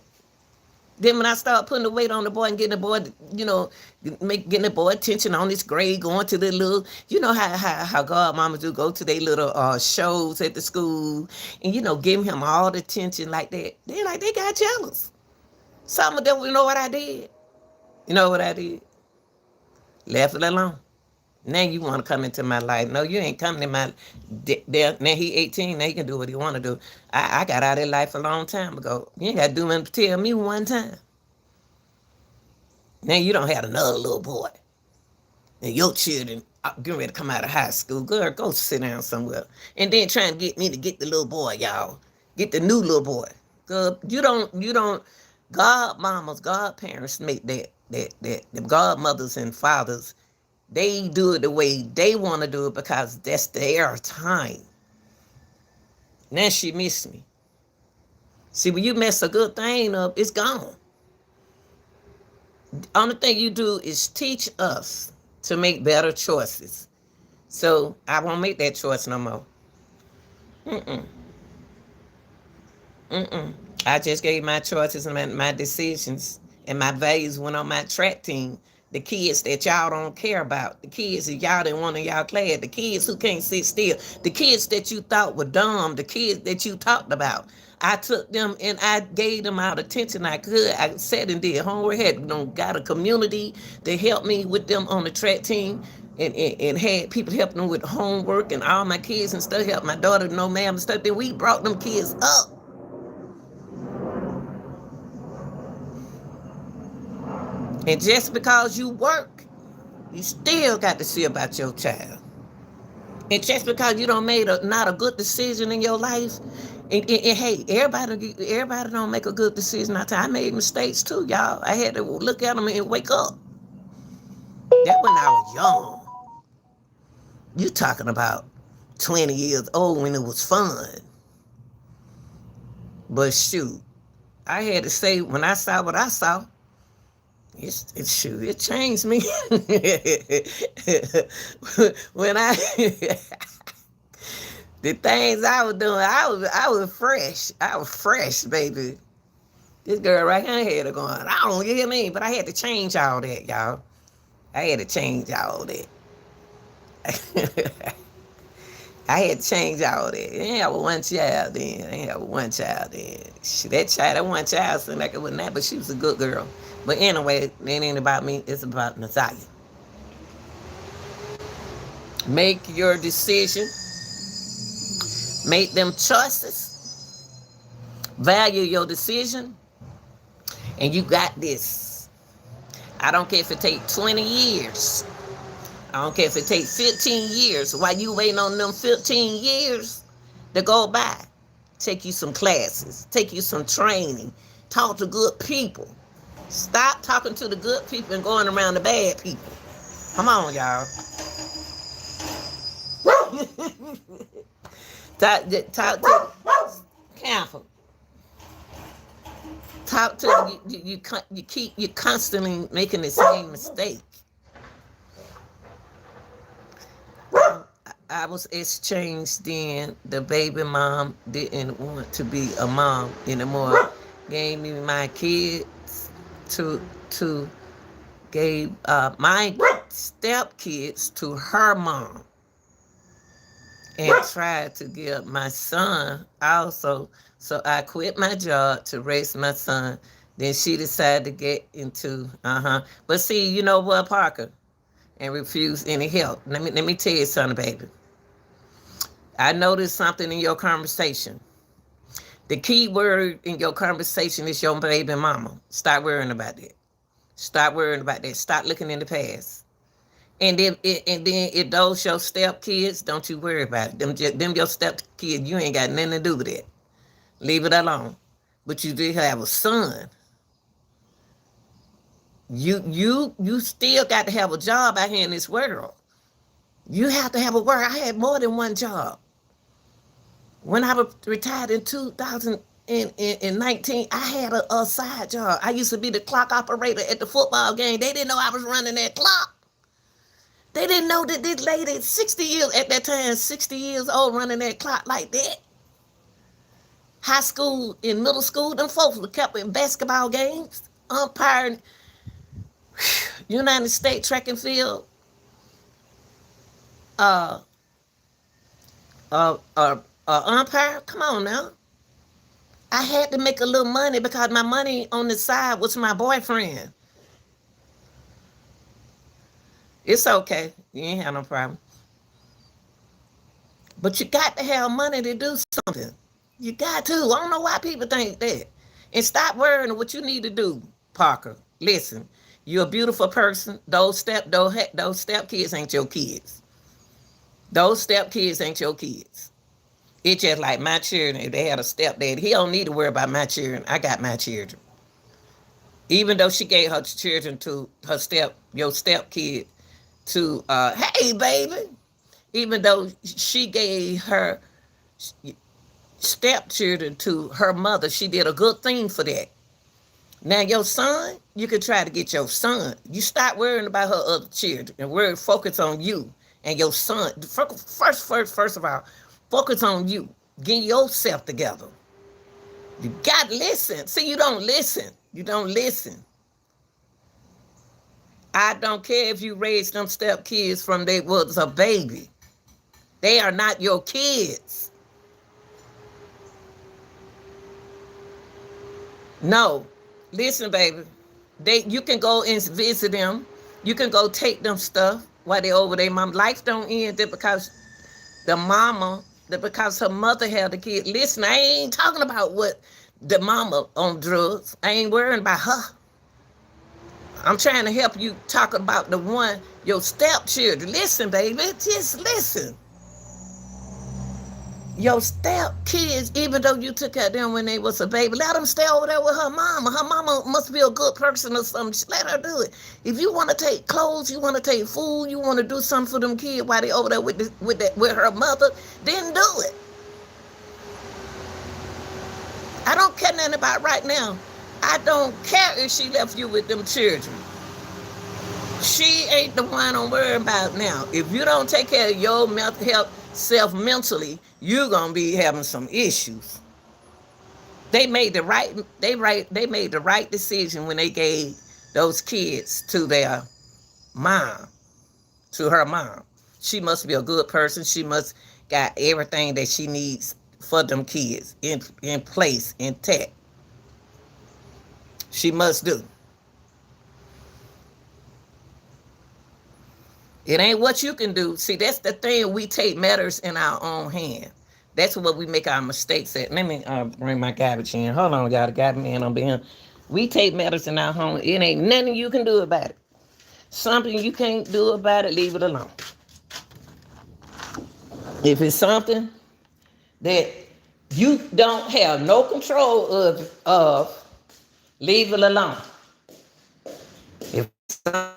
A: Then when I start putting the weight on the boy and getting the boy, getting the boy attention on his grade, going to the little, how godmamas do, go to their little shows at the school, and give him all the attention like that. They got jealous. Some of them, what I did? You know what I did? Left it alone. Now you want to come into my life. No, you ain't coming in my now he 18. Now he can do what he want to do. I got out of life a long time ago. You ain't got to do nothing to tell me one time. Now you don't have another little boy. And your children are getting ready to come out of high school. Girl, go sit down somewhere. And then trying to get me to get the little boy, y'all. Get the new little boy. Girl, you don't, godmamas, godparents make the godmothers and fathers, they do it the way they want to do it because that's their time. Now she missed me. See, when you mess a good thing up, it's gone. The only thing you do is teach us to make better choices. So I won't make that choice no more. I just gave my choices and my decisions, and my values went on my track team. The kids that y'all don't care about, the kids that y'all didn't want in y'all class, the kids who can't sit still, the kids that you thought were dumb, the kids that you talked about. I took them and I gave them all the attention I could. I sat and did homework, got a community to help me with them on the track team, and had people helping them with homework, and all my kids and stuff, helped my daughter know ma'am and stuff. Then we brought them kids up. And just because you work, you still got to see about your child. And just because you don't made not a good decision in your life, and hey, everybody don't make a good decision. I made mistakes too, y'all. I had to look at them and wake up. That when I was young. You talking about 20 years old when it was fun. But shoot, I had to say, when I saw what I saw, it changed me. When the things I was doing, I was fresh. I was fresh, baby. This girl right here had it going, I don't hear me, but I had to change all that, y'all. I had to change all that. I had to change all that. I ain't have one child then. That one child seemed like it wasn't that, but she was a good girl. But anyway, it ain't about me. It's about Ziyah. Make your decision. Make them choices. Value your decision. And you got this. I don't care if it takes 20 years. I don't care if it takes 15 years. While you waiting on them 15 years to go by, take you some classes. Take you some training. Talk to good people. Stop talking to the good people and going around the bad people. Come on, y'all. talk to careful. Talk to you constantly making the same mistake. I was exchanged then. The baby mom didn't want to be a mom anymore. Gave me my kids gave my stepkids to her mom. And tried to give my son also. So I quit my job to raise my son. Then she decided to get into, But see, you know what, Parker? And refuse any help. Let me tell you something, baby. I noticed something in your conversation. The key word in your conversation is your baby mama. Stop worrying about that. Stop worrying about that. Stop looking in the past. And then if those your step kids, don't you worry about it. Them your step kids, you ain't got nothing to do with it. Leave it alone. But you did have a son. You still got to have a job out here in this world. You have to have a work. I had more than one job. When I retired in 2019, I had a side job. I used to be the clock operator at the football game. They didn't know I was running that clock. They didn't know that this lady, 60 years at that time, 60 years old, running that clock like that. high school, in middle school, them folks were kept in basketball games, umpiring United States track and field, uh, umpire. Come on now. I had to make a little money because my money on the side was my boyfriend. It's okay. You ain't have no problem. But you got to have money to do something. You got to. I don't know why people think that. And stop worrying what you need to do, Parker. Listen, you're a beautiful person. Those step kids ain't your kids. Those step kids ain't your kids. It's just like my children. If they had a stepdad, he don't need to worry about my children. I got my children. Even though she gave her children to your step kid to, hey baby. Even though she gave her stepchildren to her mother, she did a good thing for that. Now your son, you can try to get your son. You stop worrying about her other children and focus on you and your son. First of all, focus on you. Get yourself together. You got to listen. See, you don't listen. You don't listen. I don't care if you raised them step kids from they was a baby. They are not your kids. No. Listen, baby. You can go and visit them. You can go take them stuff while they over their mom. Life don't end there because because her mother had the kid. Listen, I ain't talking about what the mama on drugs. I ain't worrying about her. I'm trying to help you talk about your stepchildren. Listen, baby, just listen. Your step kids, even though you took care of them when they was a baby, let them stay over there with her mama. Her mama must be a good person or something. Just let her do it. If you want to take clothes, you want to take food, you want to do something for them kids while they over there with her mother, then do it. I don't care nothing about right now. I don't care if she left you with them children. She ain't the one I'm worried about now. If you don't take care of your mental health self mentally, you're gonna be having some issues. They made the right decision when they gave those kids to their mom, to her mom. She must be a good person. She must got everything that she needs for them kids in place, intact. She must do. It ain't what you can do. See, that's the thing. We take matters in our own hand. That's what we make our mistakes at. Let me bring my garbage in. Hold on, y'all. The garbage man on behind. We take matters in our home. It ain't nothing you can do about it. Something you can't do about it, leave it alone. If it's something that you don't have no control of leave it alone. If it's something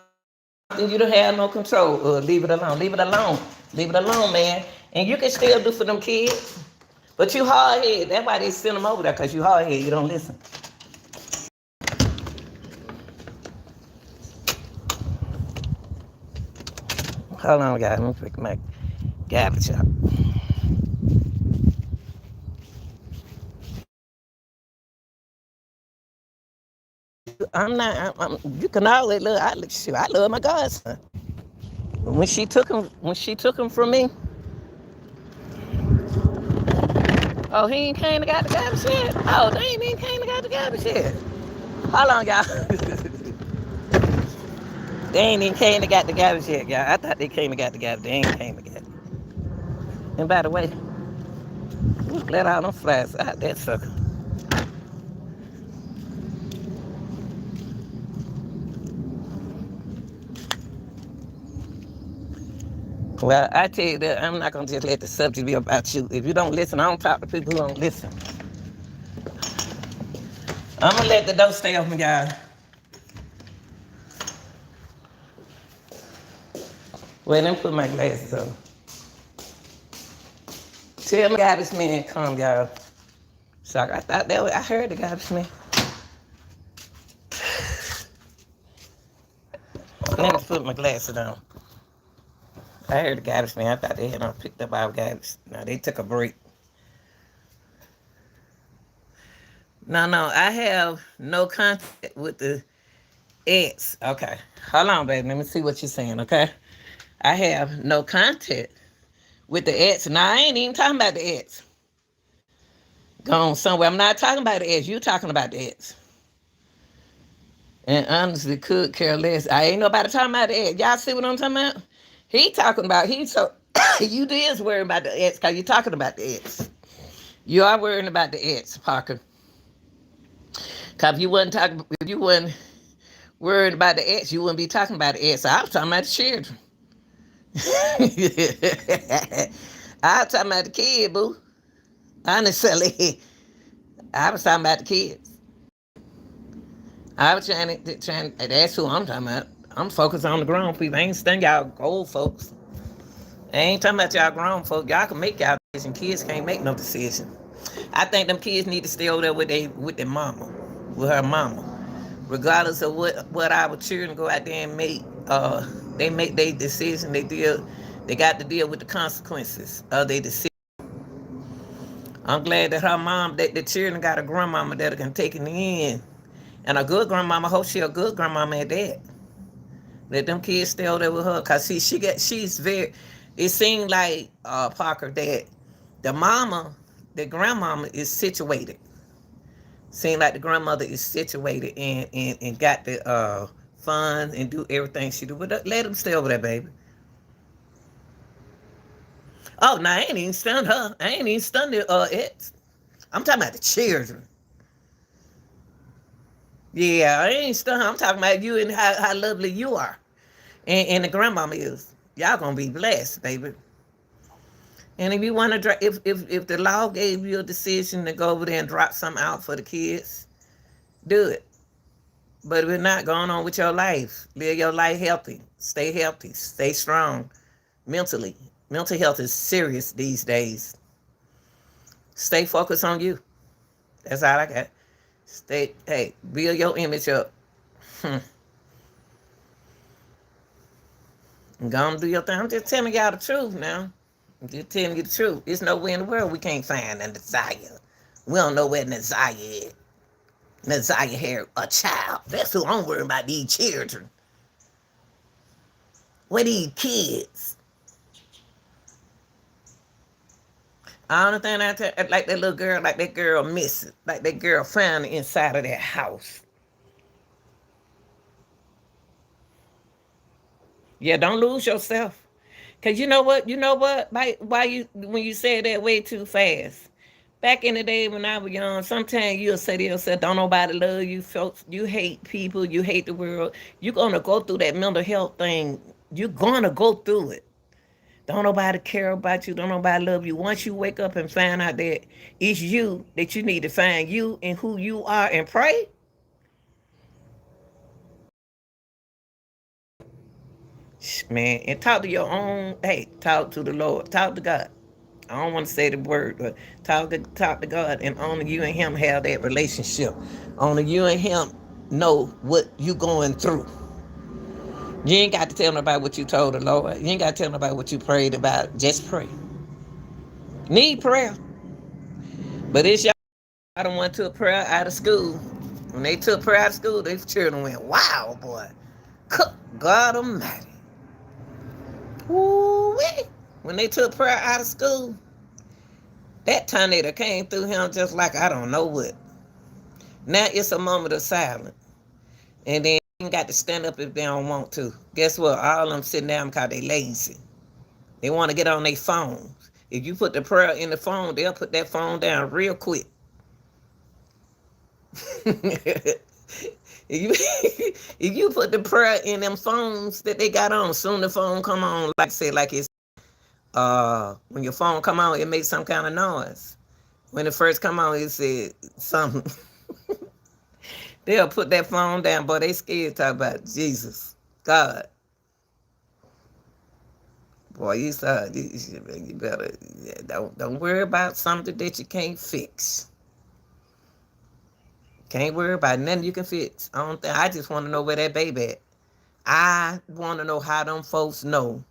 A: you don't have no control of, leave it alone. Leave it alone. Leave it alone, man. And you can still do for them kids. But you hard-headed. That's why they send them over there, because you hard-headed. You don't listen. Hold on, guys. Let me pick my garbage up. You can always look. I love my godson. When she took him from me, oh, he ain't came to got the garbage yet. Oh, they ain't even came to got the garbage yet. Hold on, y'all. They ain't even came to got the garbage yet, y'all. I thought they came to got the garbage. They ain't came to get it. And by the way, let all them flies out that sucker. Well, I tell you that I'm not going to just let the subject be about you. If you don't listen, I don't talk to people who don't listen. I'm going to let the door stay open, y'all. Wait, let me put my glasses on. Tell me garbage man come, y'all. So I thought I heard the garbage man. Let me put my glasses on. I heard the garbage man. I thought they had picked up our garbage. Now they took a break. No, I have no contact with the ex. Okay. Hold on, baby. Let me see what you're saying, okay? I have no contact with the ex. Now, I ain't even talking about the ex. Gone somewhere. I'm not talking about the ex. You talking about the ex. And honestly, could care less. I ain't nobody talking about the ex. Y'all see what I'm talking about? He talking about, he so, you is worrying about the ex because you talking about the ex. You are worrying about the ex, Parker. Because if you wasn't worried about the ex, you wouldn't be talking about the ex. So I was talking about the children. I was talking about the kid, boo. Honestly, I was talking about the kids. I was trying. That's who I'm talking about. I'm focused on the grown people. I ain't studying y'all old folks. I ain't talking about y'all grown folks. Y'all can make y'all decision. Kids can't make no decision. I think them kids need to stay over there with their mama, with her mama. Regardless of what our children go out there and make, they make their decision. They got to deal with the consequences of their decision. I'm glad that her mom, that the children got a grandmama that can take it in, and a good grandmama. Hope she a good grandmama at that. Let them kids stay over there with her, cause see, she's very. It seemed like Parker that the mama, the grandmama is situated. Seemed like the grandmother is situated and got the funds and do everything she do. But let them stay over there, baby. Oh, no, I ain't even stunned her. I ain't even stunned the ex. I'm talking about the children. Yeah, I ain't stunned her. I'm talking about you and how lovely you are. And the grandmama is. Y'all gonna be blessed, baby. And if you want to, if the law gave you a decision to go over there and drop something out for the kids, do it. But if it's not, going on with your life. Live your life healthy, stay strong mentally. Mental health is serious these days. Stay focused on you. That's all I got. Hey, build your image up. And go and do your thing. I'm just telling y'all the truth now. I'm just telling you the truth. There's nowhere in the world we can't find a Ziyah. We don't know where Ziyah is. Ziyah had a child. That's who I'm worrying about, these children. Where these kids? I don't think like that little girl, like that girl missing, like that girl found inside of that house. Yeah, don't lose yourself. Cause you know what? Why you when you say that way too fast? Back in the day when I was young, sometimes you'll say to yourself, "Don't nobody love you, folks. You hate people. You hate the world. You're gonna go through that mental health thing. You're gonna go through it. Don't nobody care about you. Don't nobody love you. Once you wake up and find out that it's you, that you need to find you and who you are and pray, man, and talk to your own. Hey, talk to the Lord. Talk to God. I don't want to say the word, but talk to God, and only you and Him have that relationship. Only you and Him know what you going through. You ain't got to tell nobody what you told the Lord. You ain't got to tell nobody what you prayed about. Just pray. Need prayer, but it's y'all. I don't went to a prayer out of school. When they took prayer out of school, their children went, "Wow, boy, God Almighty." Woo-wee. When they took prayer out of school, that tornado came through him just like I don't know what. Now it's a moment of silence. And then you got to stand up if they don't want to. Guess what? All of them sitting down because they lazy. They want to get on their phones. If you put the prayer in the phone, they'll put that phone down real quick. if you if you put the prayer in them phones that they got on, soon the phone come on, like say like it's when your phone come on, it makes some kind of noise. When it first come on, it said something. They'll put that phone down, but they scared to talk about Jesus, God. Boy, you better don't worry about something that you can't fix. Can't worry about nothing you can fix. I just want to know where that baby at. I want to know how them folks know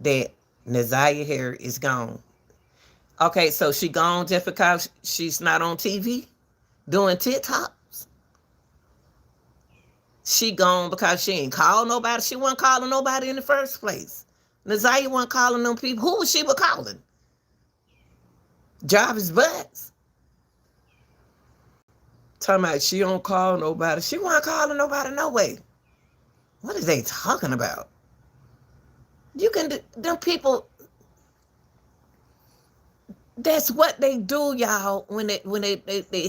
A: that Ziyah hair is gone. Okay, so she gone just because she's not on TV? doing TikToks. She gone because she ain't called nobody. She wasn't calling nobody in the first place. Ziyah wasn't calling them people. Who was she calling? Jarvis Butts. Talking about she don't call nobody. She wasn't calling nobody no way. What are they talking about? You can, them people, that's what they do, y'all, when they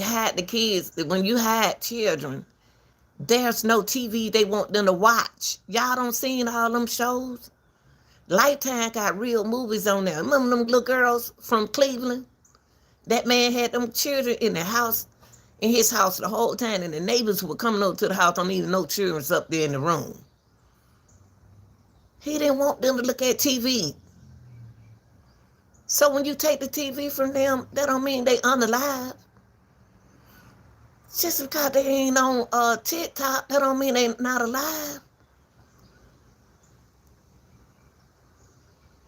A: hide the kids. When you hide children, there's no TV they want them to watch. Y'all don't seen all them shows? Lifetime got real movies on there. Remember them little girls from Cleveland? That man had them children in the house, in his house the whole time, and the neighbors who were coming over to the house don't even know children's up there in the room. He didn't want them to look at TV. So when you take the TV from them, that don't mean they unalive. Just because they ain't on TikTok, that don't mean they not alive.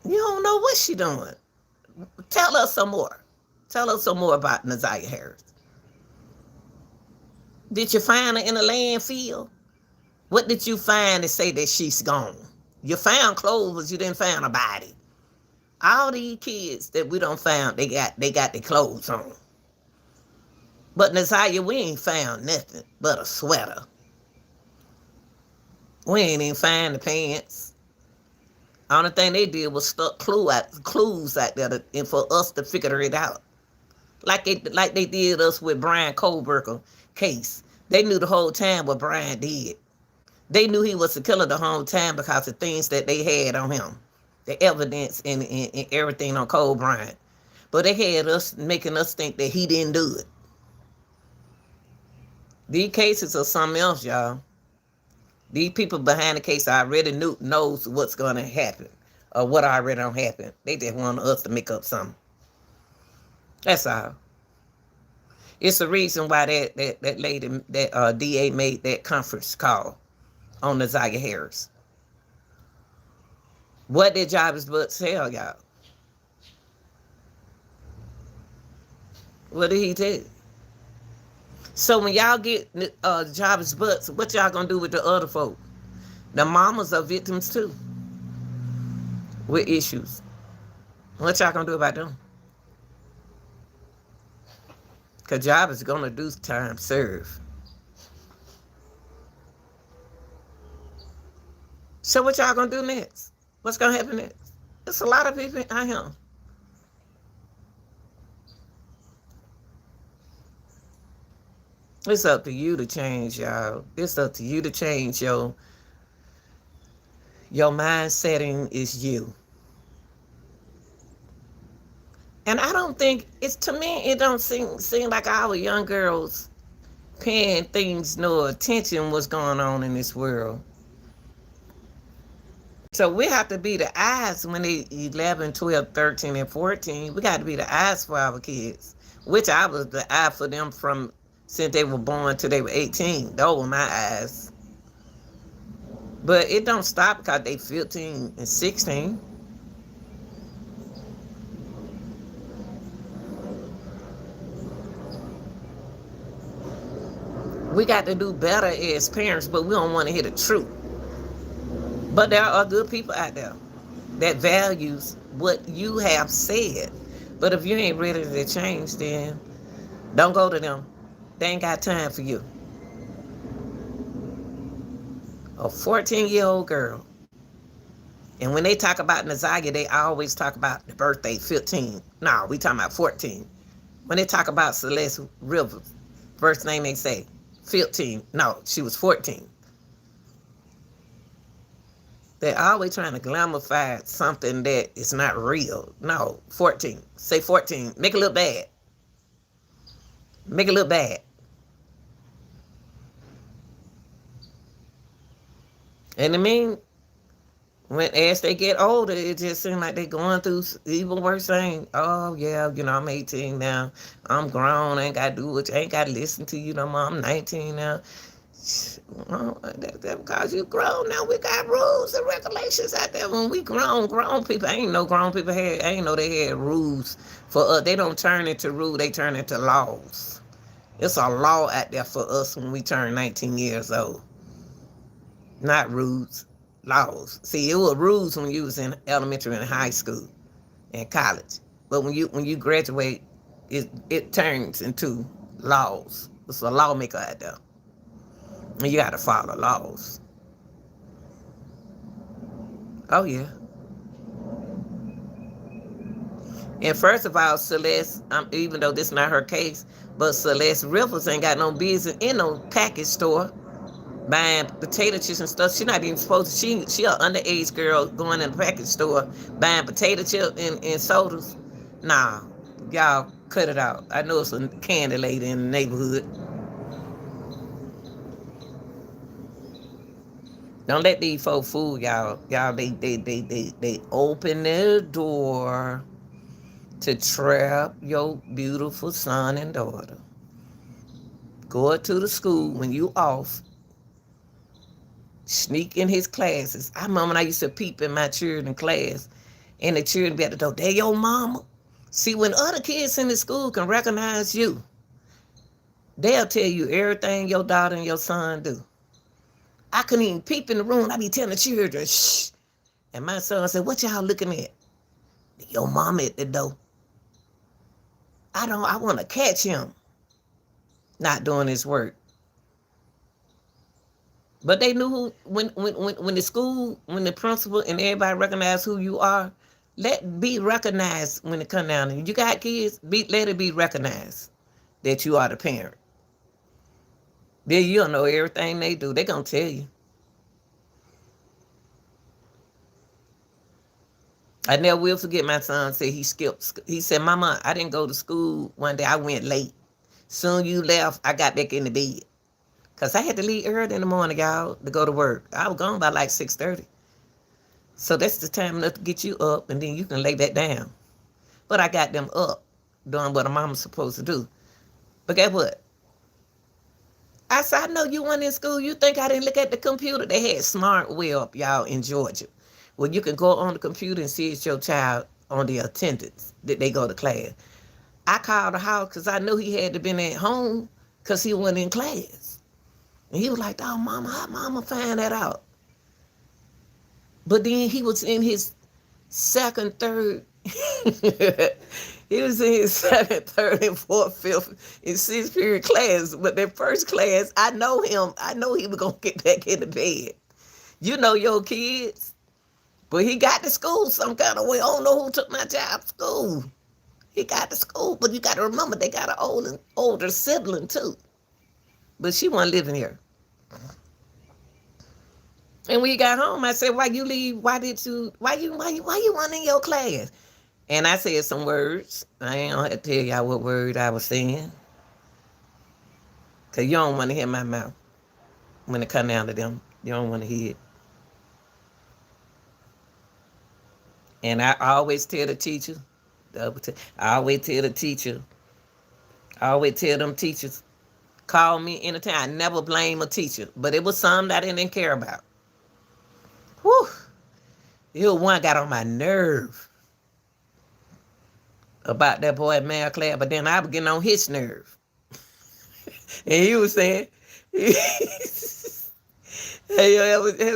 A: You don't know what she doing. Tell us some more. Tell us some more about Ziyah Harris. Did you find her in a landfill? What did you find to say that she's gone? You found clothes, but you didn't find a body. All these kids that we don't found, they got their clothes on. But Ziyah, we ain't found nothing but a sweater. We ain't even find the pants. Only thing they did was stuck clues out there and for us to figure it out. Like they did us with Brian Kohlberger case. They knew the whole time what Brian did. They knew he was the killer the whole time because of things that they had on him. The evidence and everything on Cole Bryant. But they had us making us think that he didn't do it. These cases are something else, y'all. These people behind the case already knows what's going to happen or what already don't happen. They just want us to make up something. That's all. It's the reason why that lady, that DA made that conference call on Ziyah Harris. What did Jarvis Butts tell y'all? What did he tell? So when y'all get Jarvis Butts, what y'all gonna do with the other folk? The mamas are victims too with issues. What y'all gonna do about them? Because Jarvis is gonna do time serve. So what y'all gonna do next? What's gonna happen next? There's a lot of people out here. It's up to you to change, y'all. It's up to you to change your mind setting is you. And I don't think to me, it don't seem like our young girls paying things no attention what's going on in this world. So we have to be the eyes when they 11, 12, 13, and 14. We got to be the eyes for our kids, which I was the eye for them from since they were born till they were 18. Those were my eyes. But it don't stop because they 15 and 16. We got to do better as parents, but we don't want to hear the truth. But there are good people out there that values what you have said. But if you ain't ready to change, then don't go to them. They ain't got time for you. A 14-year-old girl. And when they talk about Ziyah, they always talk about the birthday, 15. No, we talking about 14. When they talk about Celeste Rivers, first name they say, 15. No, she was 14. They're always trying to glamify something that is not real. No, 14. Say 14. Make it look bad. Make it look bad. And I mean, as they get older, it just seems like they're going through even worse things. Oh, yeah, I'm 18 now. I'm grown. I ain't got to do what you ain't got to listen to you no more. I'm 19 now. Well, that's because you grown now. We got rules and regulations out there. When we grown people, ain't no grown people ain't know they had rules for us. They don't turn into rules, they turn into laws. It's a law out there for us when we turn 19 years old. Not rules, laws. See, it was rules when you was in elementary and high school and college. But when you graduate, it turns into laws. It's a lawmaker out there. And you gotta follow laws. Oh yeah. And first of all, Celeste, even though this is not her case, but Celeste Rivers ain't got no business in no package store buying potato chips and stuff. She not even supposed to. She an underage girl going in the package store buying potato chips and sodas. Nah, y'all cut it out. I know it's a candy lady in the neighborhood. Don't let these folks fool y'all. Y'all, they open their door to trap your beautiful son and daughter. Go to the school when you off, sneak in his classes. I remember when I used to peep in my children class, and the children be at the door, they your mama. See, when other kids in the school can recognize you, they'll tell you everything your daughter and your son do. I couldn't even peep in the room. I be telling the children, shh. And my son said, what y'all looking at? Your mama at the door. I want to catch him not doing his work. But they knew who, when the school, when the principal and everybody recognize who you are, let be recognized when it come down. And you got kids, let it be recognized that you are the parent. Then you'll know everything they do. They gonna tell you. I never will forget my son said he skipped. He said, Mama, I didn't go to school one day. I went late. Soon you left, I got back in the bed. Because I had to leave early in the morning, y'all, to go to work. I was gone by like 6:30. So that's the time enough to get you up, and then you can lay back down. But I got them up, doing what a mama's supposed to do. But guess what? I said, I know you weren't in school. You think I didn't look at the computer? They had smart web, y'all, in Georgia. Well, you can go on the computer and see it's your child on the attendance that they go to class. I called the house because I knew he had to been at home because he wasn't in class. And he was like, oh, Mama, how Mama find that out? But then he was in his second, third. He was in his second, third, and fourth, fifth, and sixth period class. But that first class, I know him. I know he was going to get back in the bed. You know your kids. But he got to school some kind of way. I don't know who took my child to school. He got to school. But you got to remember, they got an older sibling, too. But she wasn't living here. And when he got home, I said, why you leave? Why you weren't in your class? And I said some words. I ain't gonna have to tell y'all what word I was saying. Because you don't want to hear my mouth when it come down to them. You don't want to hear it. And I always tell the teacher, I always tell the teacher, I always tell them teachers, call me anytime. I never blame a teacher. But it was something that I didn't care about. Whew. You one got on my nerve about that boy in math class, but then I was getting on his nerve. And he was saying, have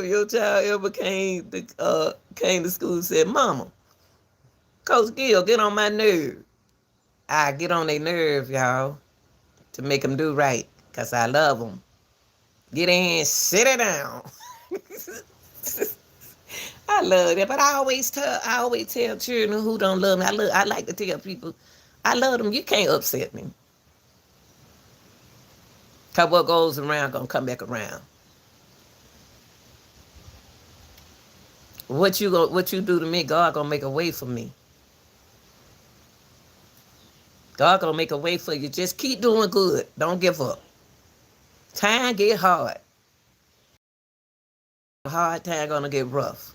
A: your child ever came to school and said, Mama, Coach Gill, get on my nerve. I get on their nerve, y'all, to make them do right, because I love them. Get in, sit it down. I love that, but I always tell children who don't love me. I like to tell people, I love them. You can't upset me. Cause what goes around gonna come back around. What you do to me, God gonna make a way for me. God gonna make a way for you. Just keep doing good. Don't give up. Time get hard. Hard time gonna get rough.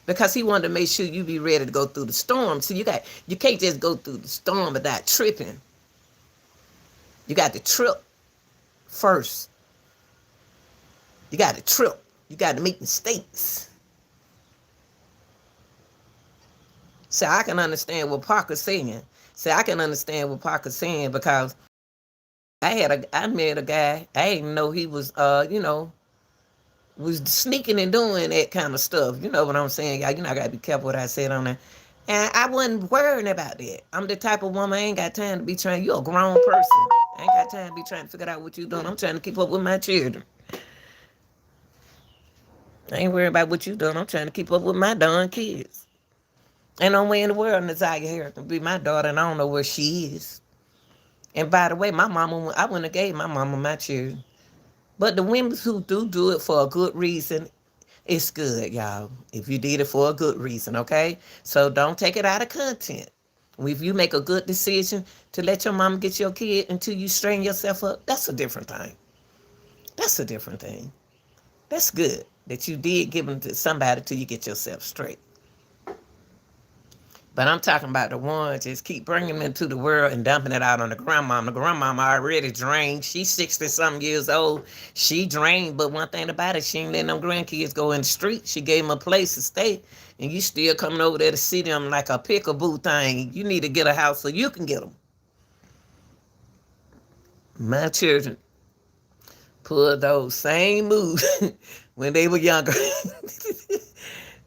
A: Because he wanted to make sure you be ready to go through the storm. So you can't just go through the storm without tripping. You got to trip first. You got to trip. You got to make mistakes. So I can understand what Parker's saying. So I can understand what Parker's saying because I met a guy. I didn't know he was was sneaking and doing that kind of stuff. You know what I'm saying? Y'all, I gotta be careful what I said on that. And I wasn't worrying about that. I'm the type of woman I ain't got time to be trying. You're a grown person. I ain't got time to be trying to figure out what you doing. I'm trying to keep up with my children. I ain't worried about what you doing. I'm trying to keep up with my darn kids. Ain't no way in the world Ziyah Harris can be my daughter, and I don't know where she is. And by the way, my mama, I wouldn't have gave my mama my children. But the women who do it for a good reason, it's good, y'all. If you did it for a good reason, okay? So don't take it out of content. If you make a good decision to let your mama get your kid until you straighten yourself up, that's a different thing. That's a different thing. That's good that you did give them to somebody till you get yourself straight. But I'm talking about the ones just keep bringing them into the world and dumping it out on the grandmama. The grandmama already drained. She's 60-something years old. She drained, but one thing about it, she ain't letting them grandkids go in the street. She gave them a place to stay, and you still coming over there to see them like a pickaboo thing. You need to get a house so you can get them. My children pulled those same moves when they were younger.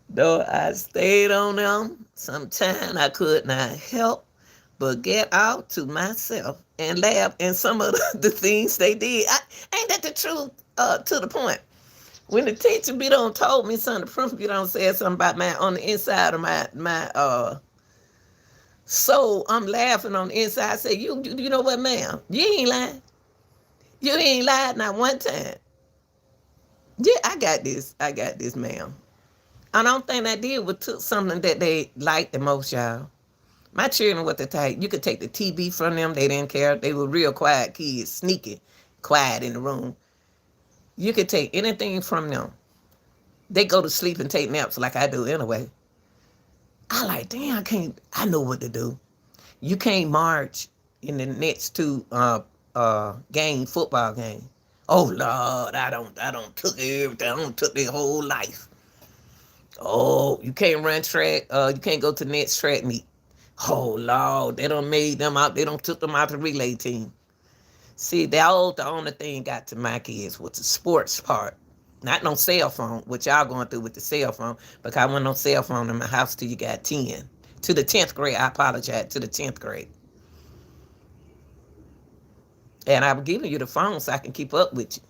A: Though I stayed on them, sometimes I could not help but get out to myself and laugh at some of the things they did. Ain't that the truth? To the point. When the teacher be done told me something, the principal be done said something about my on the inside of my soul, I'm laughing on the inside. I say, you know what, ma'am? You ain't lying. You ain't lied not one time. Yeah, I got this. I got this, ma'am. I don't think I did was took something that they liked the most, y'all. My children were the type, you could take the TV from them, they didn't care. They were real quiet kids, sneaky, quiet in the room. You could take anything from them. They go to sleep and take naps like I do anyway. I like, damn, I know what to do. You can't march in the next two football game. Oh Lord, I don't took everything, I don't took their whole life. Oh, you can't run track. You can't go to the next track meet. Oh Lord, they don't made them out. They don't took them out the relay team. See, the only thing got to my kids was the sports part. Not no cell phone, what y'all going through with the cell phone, because I went no cell phone in my house till you got 10. To the 10th grade, I apologize, to the 10th grade. And I'm giving you the phone so I can keep up with you.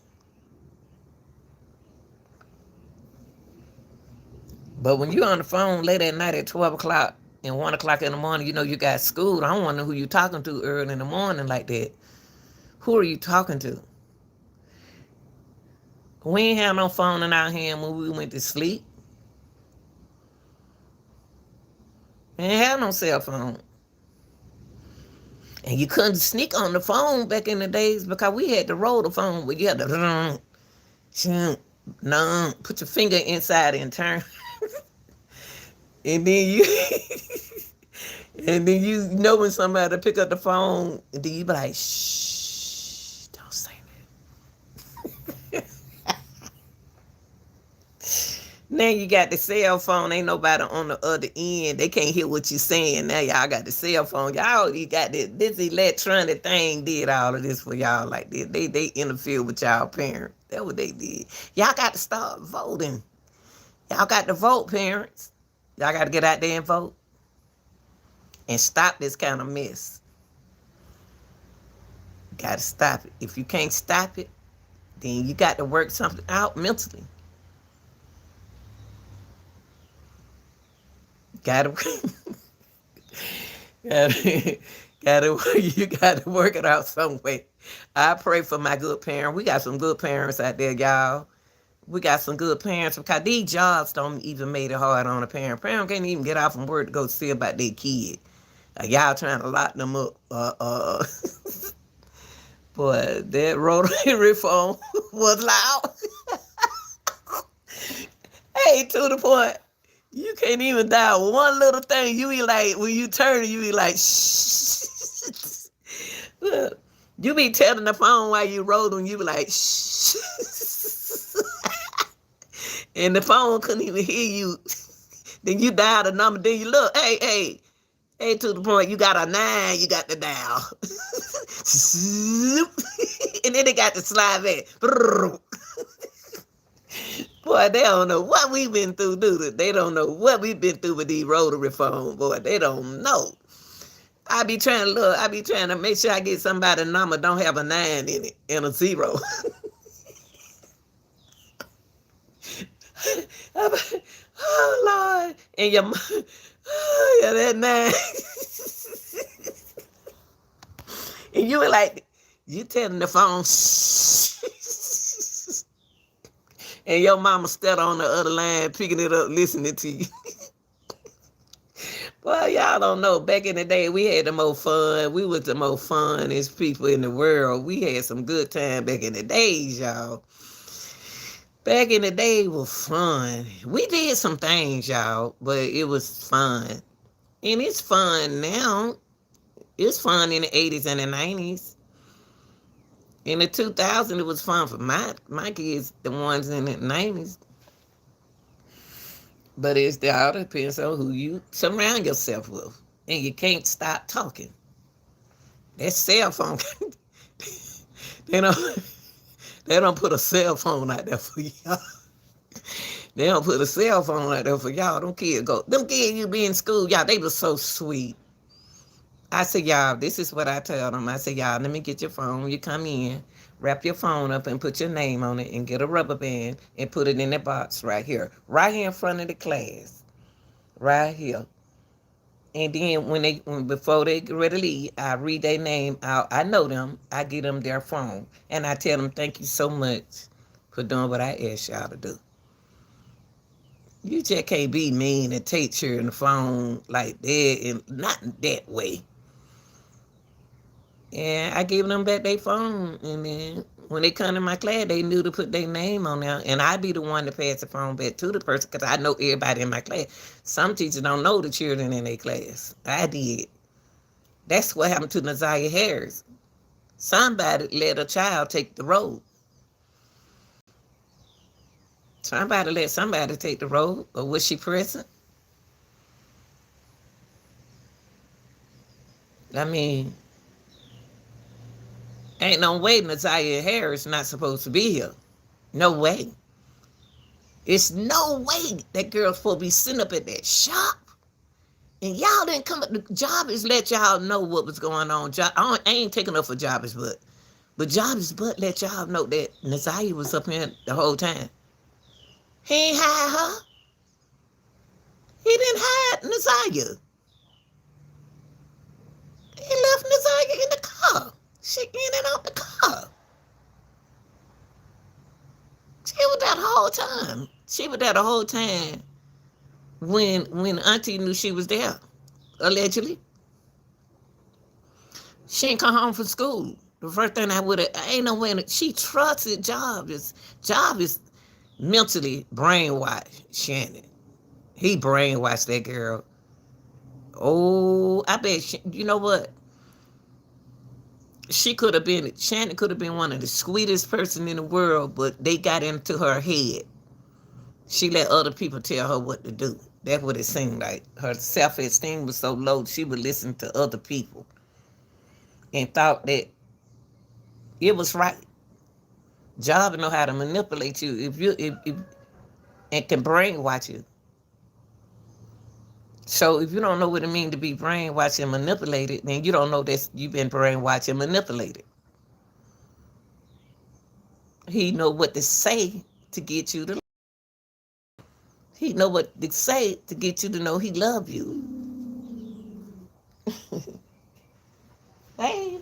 A: But when you're on the phone late at night at 12 o'clock and 1 o'clock in the morning, you know you got school. I don't want to know who you talking to early in the morning like that. Who are you talking to? We ain't have no phone in our hand when we went to sleep. We ain't have no cell phone. And you couldn't sneak on the phone back in the days because we had to roll the phone. You had to put your finger inside and turn. And then you know when somebody pick up the phone, and then you be like, shh, don't say that. Now you got the cell phone. Ain't nobody on the other end. They can't hear what you saying. Now y'all got the cell phone. Y'all, you got this electronic thing did all of this for y'all like this. They interfere with y'all parents. That's what they did. Y'all got to start voting. Y'all got to vote, parents. Y'all got to get out there and vote. And stop this kind of mess. Got to stop it. If you can't stop it, then you got to work something out mentally. You gotta work it out some way. I pray for my good parents. We got some good parents out there, y'all. We got some good parents because these jobs don't even make it hard on a parent. Parents can't even get off from work to go see about their kid. Y'all trying to lock them up. Boy, that rotary phone was loud. Hey, to the point. You can't even dial one little thing. You be like, when you turn, you be like, shh. Look, you be telling the phone while you rolling, you be like, shh. And the phone couldn't even hear you. Then you dial the number, then you look, hey, to the point, you got a 9, you got the dial. and then they got the slide back. Boy, they don't know what we've been through, do they? They don't know what we've been through with these rotary phones, boy. They don't know. I be trying to look. I be trying to make sure I get somebody's number don't have a 9 in it and a 0. Oh Lord, and your oh, yeah, that 9. And you were like, you telling the phone, and your mama stood on the other line picking it up, listening to you. Well, y'all don't know. Back in the day, we had the most fun. We was the most funnest people in the world. We had some good time back in the days, y'all. Back in the day was fun. We did some things, y'all, but it was fun. And it's fun now. It's fun in the 80s and the 90s. In the 2000s, it was fun for my kids, the ones in the 90s. But it all depends on who you surround yourself with. And you can't stop talking. That cell phone, they don't put a cell phone out there for y'all. They don't put a cell phone out there for y'all. Them kids you be in school, y'all, they were so sweet. I said, y'all, this is what I tell them. I said, y'all, let me get your phone. You come in, wrap your phone up and put your name on it and get a rubber band and put it in the box right here in front of the class, right here. And then before they get ready to leave, I read their name out. I know them. I give them their phone. And I tell them, thank you so much for doing what I asked y'all to do. You just can't be mean and take your in the phone like that, and not that way. And I gave them back their phone. And then when they come to my class, they knew to put their name on there. And I'd be the one to pass the phone back to the person because I know everybody in my class. Some teachers don't know the children in their class. I did. That's what happened to Ziyah Harris. Somebody let a child take the road. Somebody let somebody take the road. Or was she present? I mean, ain't no way Ziyah Harris not supposed to be here. No way. It's no way that girl's supposed to be sitting up at that shop. And y'all didn't come. The job is let y'all know what was going on. I ain't taking up for Jarvis, but Jarvis but let y'all know that Ziyah was up here the whole time. He ain't hide her. He didn't hide Ziyah. He left Ziyah in the car. She in and out the car. She was there the whole time. She was there the whole time when Auntie knew she was there, allegedly. She ain't come home from school. The first thing I ain't no way. She trusted Jarvis. Jarvis mentally brainwashed Shannon. He brainwashed that girl. Oh, I bet, you know what? Shannon could have been one of the sweetest person in the world, but they got into her head. She let other people tell her what to do. That's what it seemed like. Her self-esteem was so low, she would listen to other people and thought that it was right. Job know how to manipulate you if and can brainwash you. So if you don't know what it means to be brainwashed and manipulated, then you don't know that you've been brainwashed and manipulated. He know what to say to get you to. He know what to say to get you to know he love you. Hey.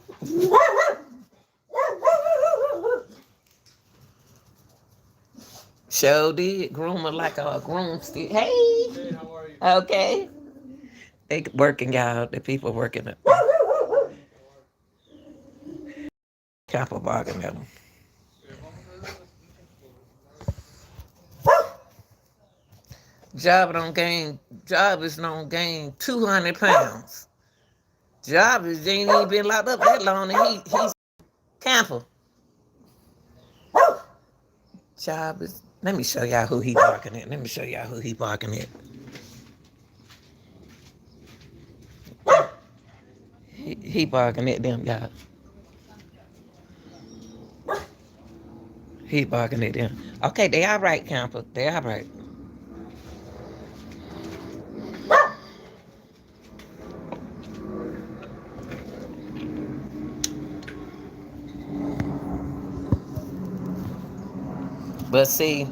A: Sure did. Groom her like a groomstick. Hey.
B: Hey, how are you?
A: Okay. They working, y'all. The people working it. Couple barking at them. Job is don't gain 200 pounds. Job ain't even been locked up that long, and he's Camper. Job is. Let me show y'all who he barking at. He barking at them, y'all. He barking at them. Okay, they all right, camper. They all right. But see,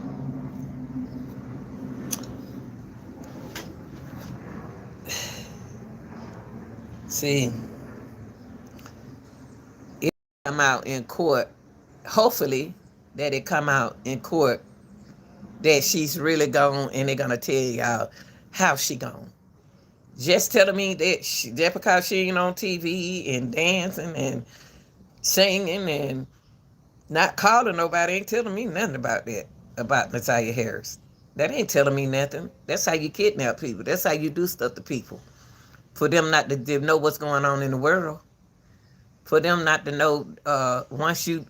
A: it come out in court. Hopefully, that it come out in court that she's really gone, and they're gonna tell y'all how she gone. Just telling me that just because she ain't on TV and dancing and singing and not calling nobody ain't telling me nothing about that, about Ziyah Harris. That ain't telling me nothing. That's how you kidnap people. That's how you do stuff to people. For them not to know what's going on in the world. For them not to know once you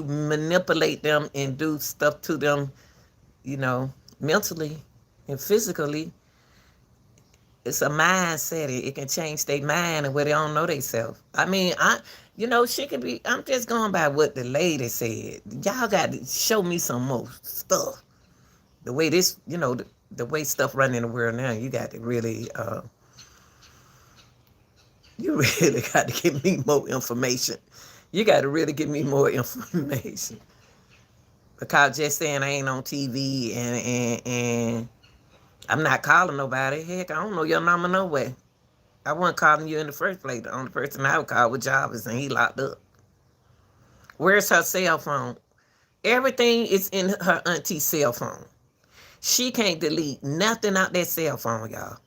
A: manipulate them and do stuff to them, mentally and physically, it's a mindset. It can change their mind and where they don't know themselves. I mean, she could be. I'm just going by what the lady said. Y'all got to show me some more stuff. The way this, the way stuff running in the world now, you got to really, you really got to give me more information. You got to really give me more information. Because just saying I ain't on TV and I'm not calling nobody. Heck, I don't know your number no way. I wasn't calling you in the first place. The only person I would call was Jarvis, and he locked up. Where's her cell phone? Everything is in her auntie's cell phone. She can't delete nothing out that cell phone, y'all.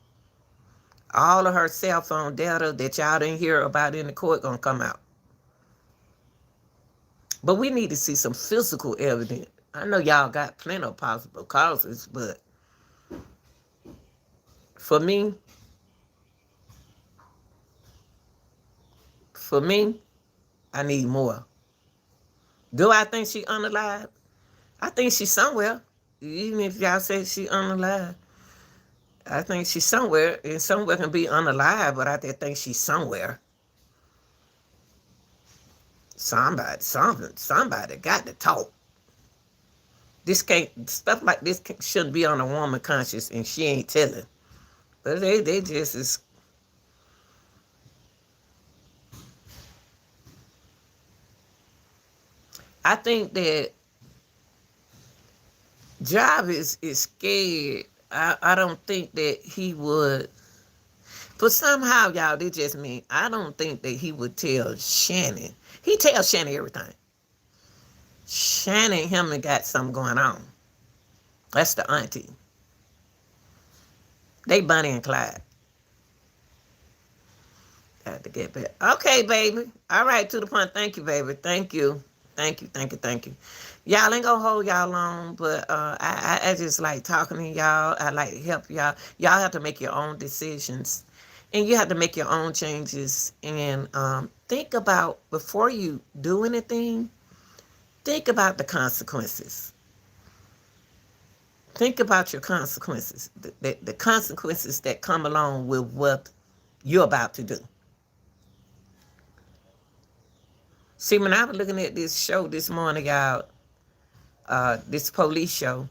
A: All of her cell phone data that y'all didn't hear about in the court gonna come out. But we need to see some physical evidence. I know y'all got plenty of possible causes, but for me, I need more. Do I think she unalive? I think she's somewhere. Even if y'all say she unalive, I think she's somewhere. And somewhere can be unalive, but I just think she's somewhere. Somebody got to talk. This can't, stuff like this shouldn't be on a woman conscious, and she ain't telling. But they just is. I think that Jarvis is scared. I don't think that he would. But somehow, y'all, they just mean, I don't think that he would tell Shannon. He tells Shannon everything. Shannon and him got something going on. That's the auntie. They Bonnie and Clyde. Got to get back. Okay, baby. All right, to the point. Thank you, baby. Thank you. Thank you. Y'all ain't gonna hold y'all long, but I just like talking to y'all. I like to help y'all. Y'all have to make your own decisions, and you have to make your own changes. And think about, before you do anything, think about the consequences. Think about your consequences, the consequences that come along with what you're about to do. See, when I was looking at this show this morning, y'all, this police show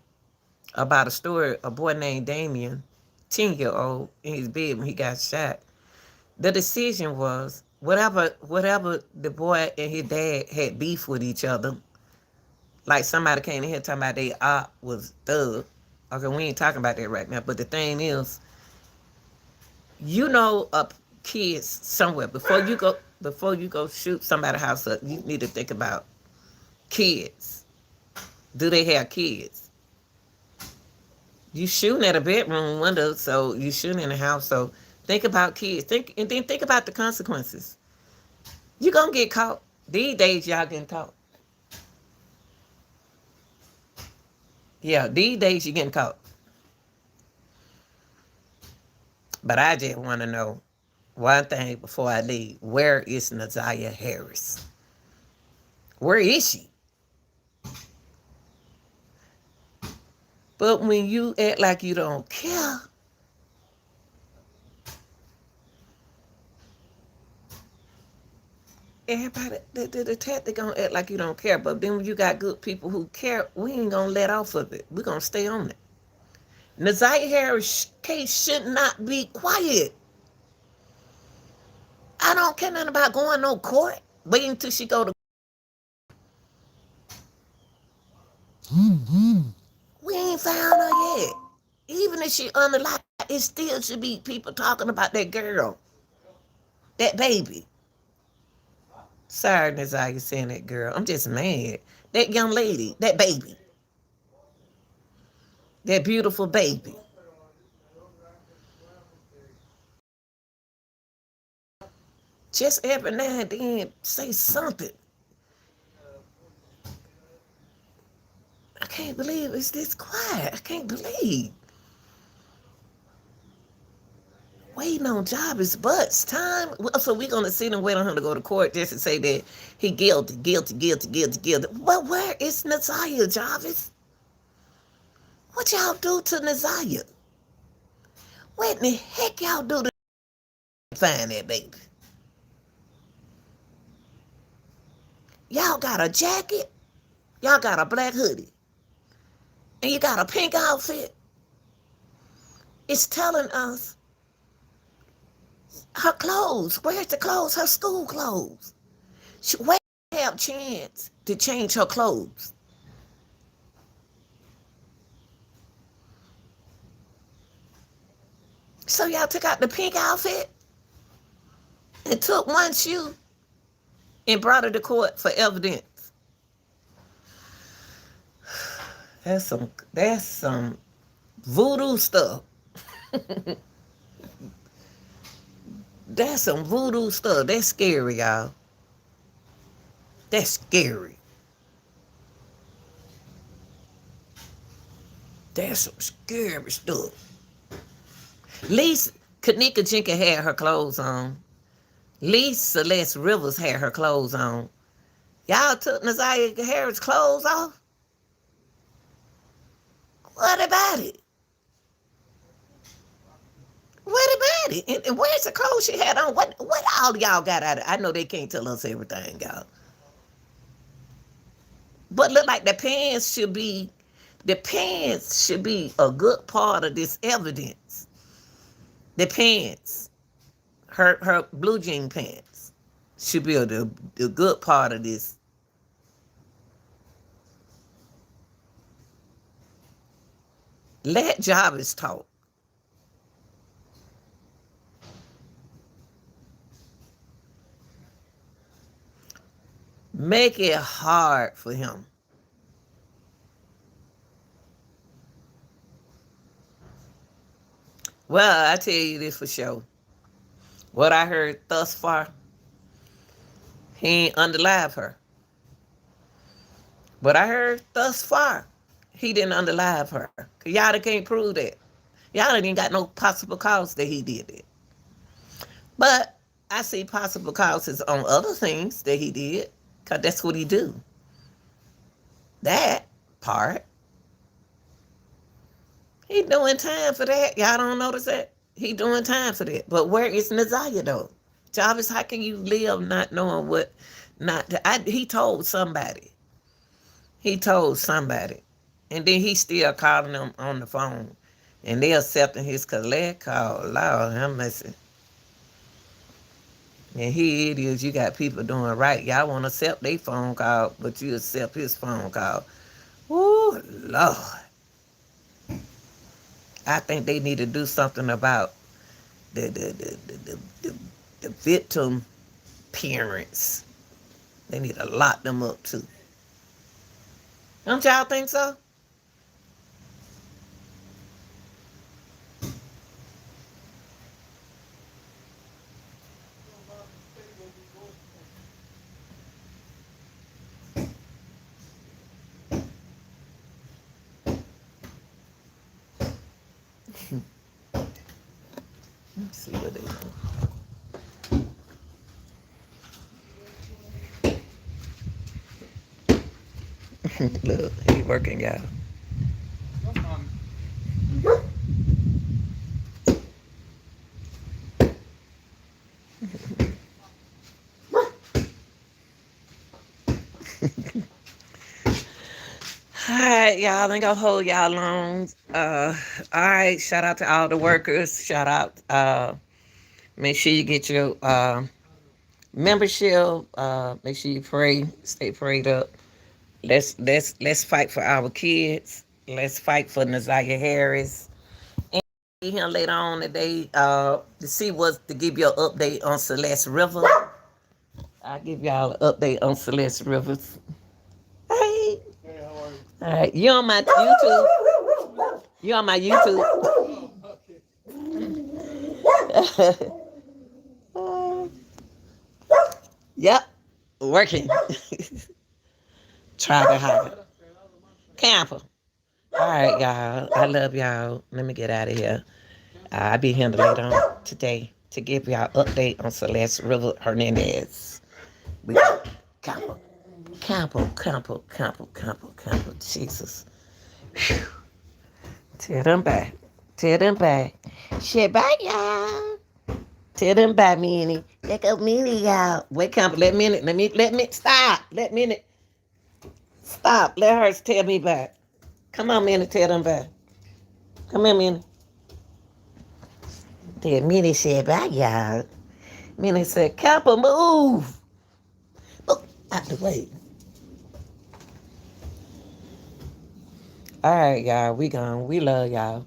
A: about a story, a boy named Damien, 10-year-old, in his bed when he got shot. The decision was, whatever the boy and his dad had beef with each other, like somebody came in here talking about they op was thug. Okay, we ain't talking about that right now. But the thing is, kids somewhere, before you go shoot somebody's house up, you need to think about kids. Do they have kids? You shooting at a bedroom window, so you shooting in a house. So think about kids. Think about the consequences. You gonna get caught. These days, y'all getting caught. Yeah, these days you getting caught. But I just want to know one thing before I leave. Where is Ziyah Harris? Where is she? But when you act like you don't care, everybody, the tactic gonna act like you don't care, but then when you got good people who care, we ain't gonna let off of it. We gonna stay on it. Ziyah Harris' case should not be quiet. I don't care nothing about going no court. Waiting till she go to. We ain't found her yet. Even if she under lock, it still should be people talking about that girl, that baby. Sorry, Ziyah, saying that girl. I'm just mad. That young lady, that baby, that beautiful baby. Just every now and then say something. I can't believe it's this quiet. I can't believe. Waiting on job is butts time. So we're gonna sit and wait on him to go to court just to say that he guilty, guilty, guilty, guilty, guilty. Well, where is Ziyah, Jarvis? What y'all do to Ziyah? What in the heck y'all do to find that baby? Y'all got a jacket, y'all got a black hoodie, and you got a pink outfit. It's telling us her clothes. Where's the clothes? Her school clothes. She where have chance to change her clothes. So y'all took out the pink outfit and took one shoe and brought her to court for evidence. That's some voodoo stuff. That's some voodoo stuff. That's scary, y'all. That's scary. That's some scary stuff. At least Kanika Jenkins had her clothes on. At least Celeste Rivers had her clothes on. Y'all took Ziyah Harris' clothes off? What about it? What about it? And where's the clothes she had on? What all y'all got out of it? I know they can't tell us everything, y'all. But look like the pants should be a good part of this evidence. The pants, her blue jean pants, should be the good part of this. Let Jarvis talk. Make it hard for him. Well, I tell you this for sure. What I heard thus far, he ain't underlive her. What I heard thus far, he didn't underlive her. Cause y'all can't prove that. Y'all ain't got no possible cause that he did it. But I see possible causes on other things that he did. Cause that's what he do. That part. He doing time for that. Y'all don't notice that? He doing time for that. But where is Ziyah though? Jarvis, how can you live not knowing what not to, he told somebody. He told somebody. And then he still calling them on the phone. And they accepting his collect call. Lord, I'm messing. And here it is, you got people doing right. Y'all want to accept their phone call, but you accept his phone call. Ooh, Lord. I think they need to do something about the victim parents. They need to lock them up too. Don't y'all think so? Let's see what they do. Look, he working, y'all. Alright, y'all ain't gonna hold y'all long. Alright, shout out to all the workers. Shout out. Make sure you get your membership. Make sure you pray. Stay prayed up. Let's fight for our kids. Let's fight for Naziah Harris. And be here later on today to see what to give you an update on Celeste River. I'll give y'all an update on Celeste Rivers. Hey.
B: Hey, how are you?
A: All right, you on my YouTube? You on my YouTube?
B: Oh, okay.
A: Yep, working. Try to hide. Camper. All right, y'all. I love y'all. Let me get out of here. I'll be here later on today to give y'all update on Celeste River Hernandez. We got Camper. Camper. Jesus. Whew. Tell them back. Tell them back. Shit, bye, y'all. Tell them bye, Minnie. Let go, Minnie, y'all. Wait, Camper. Let me, stop. Let Minnie, stop. Let her tell me back. Come on, Minnie, tell them back. Come here, Minnie. Tell Minnie said bye, y'all. Minnie said, Camper, move. Oh, out the way. All right, y'all. We gone. We love y'all.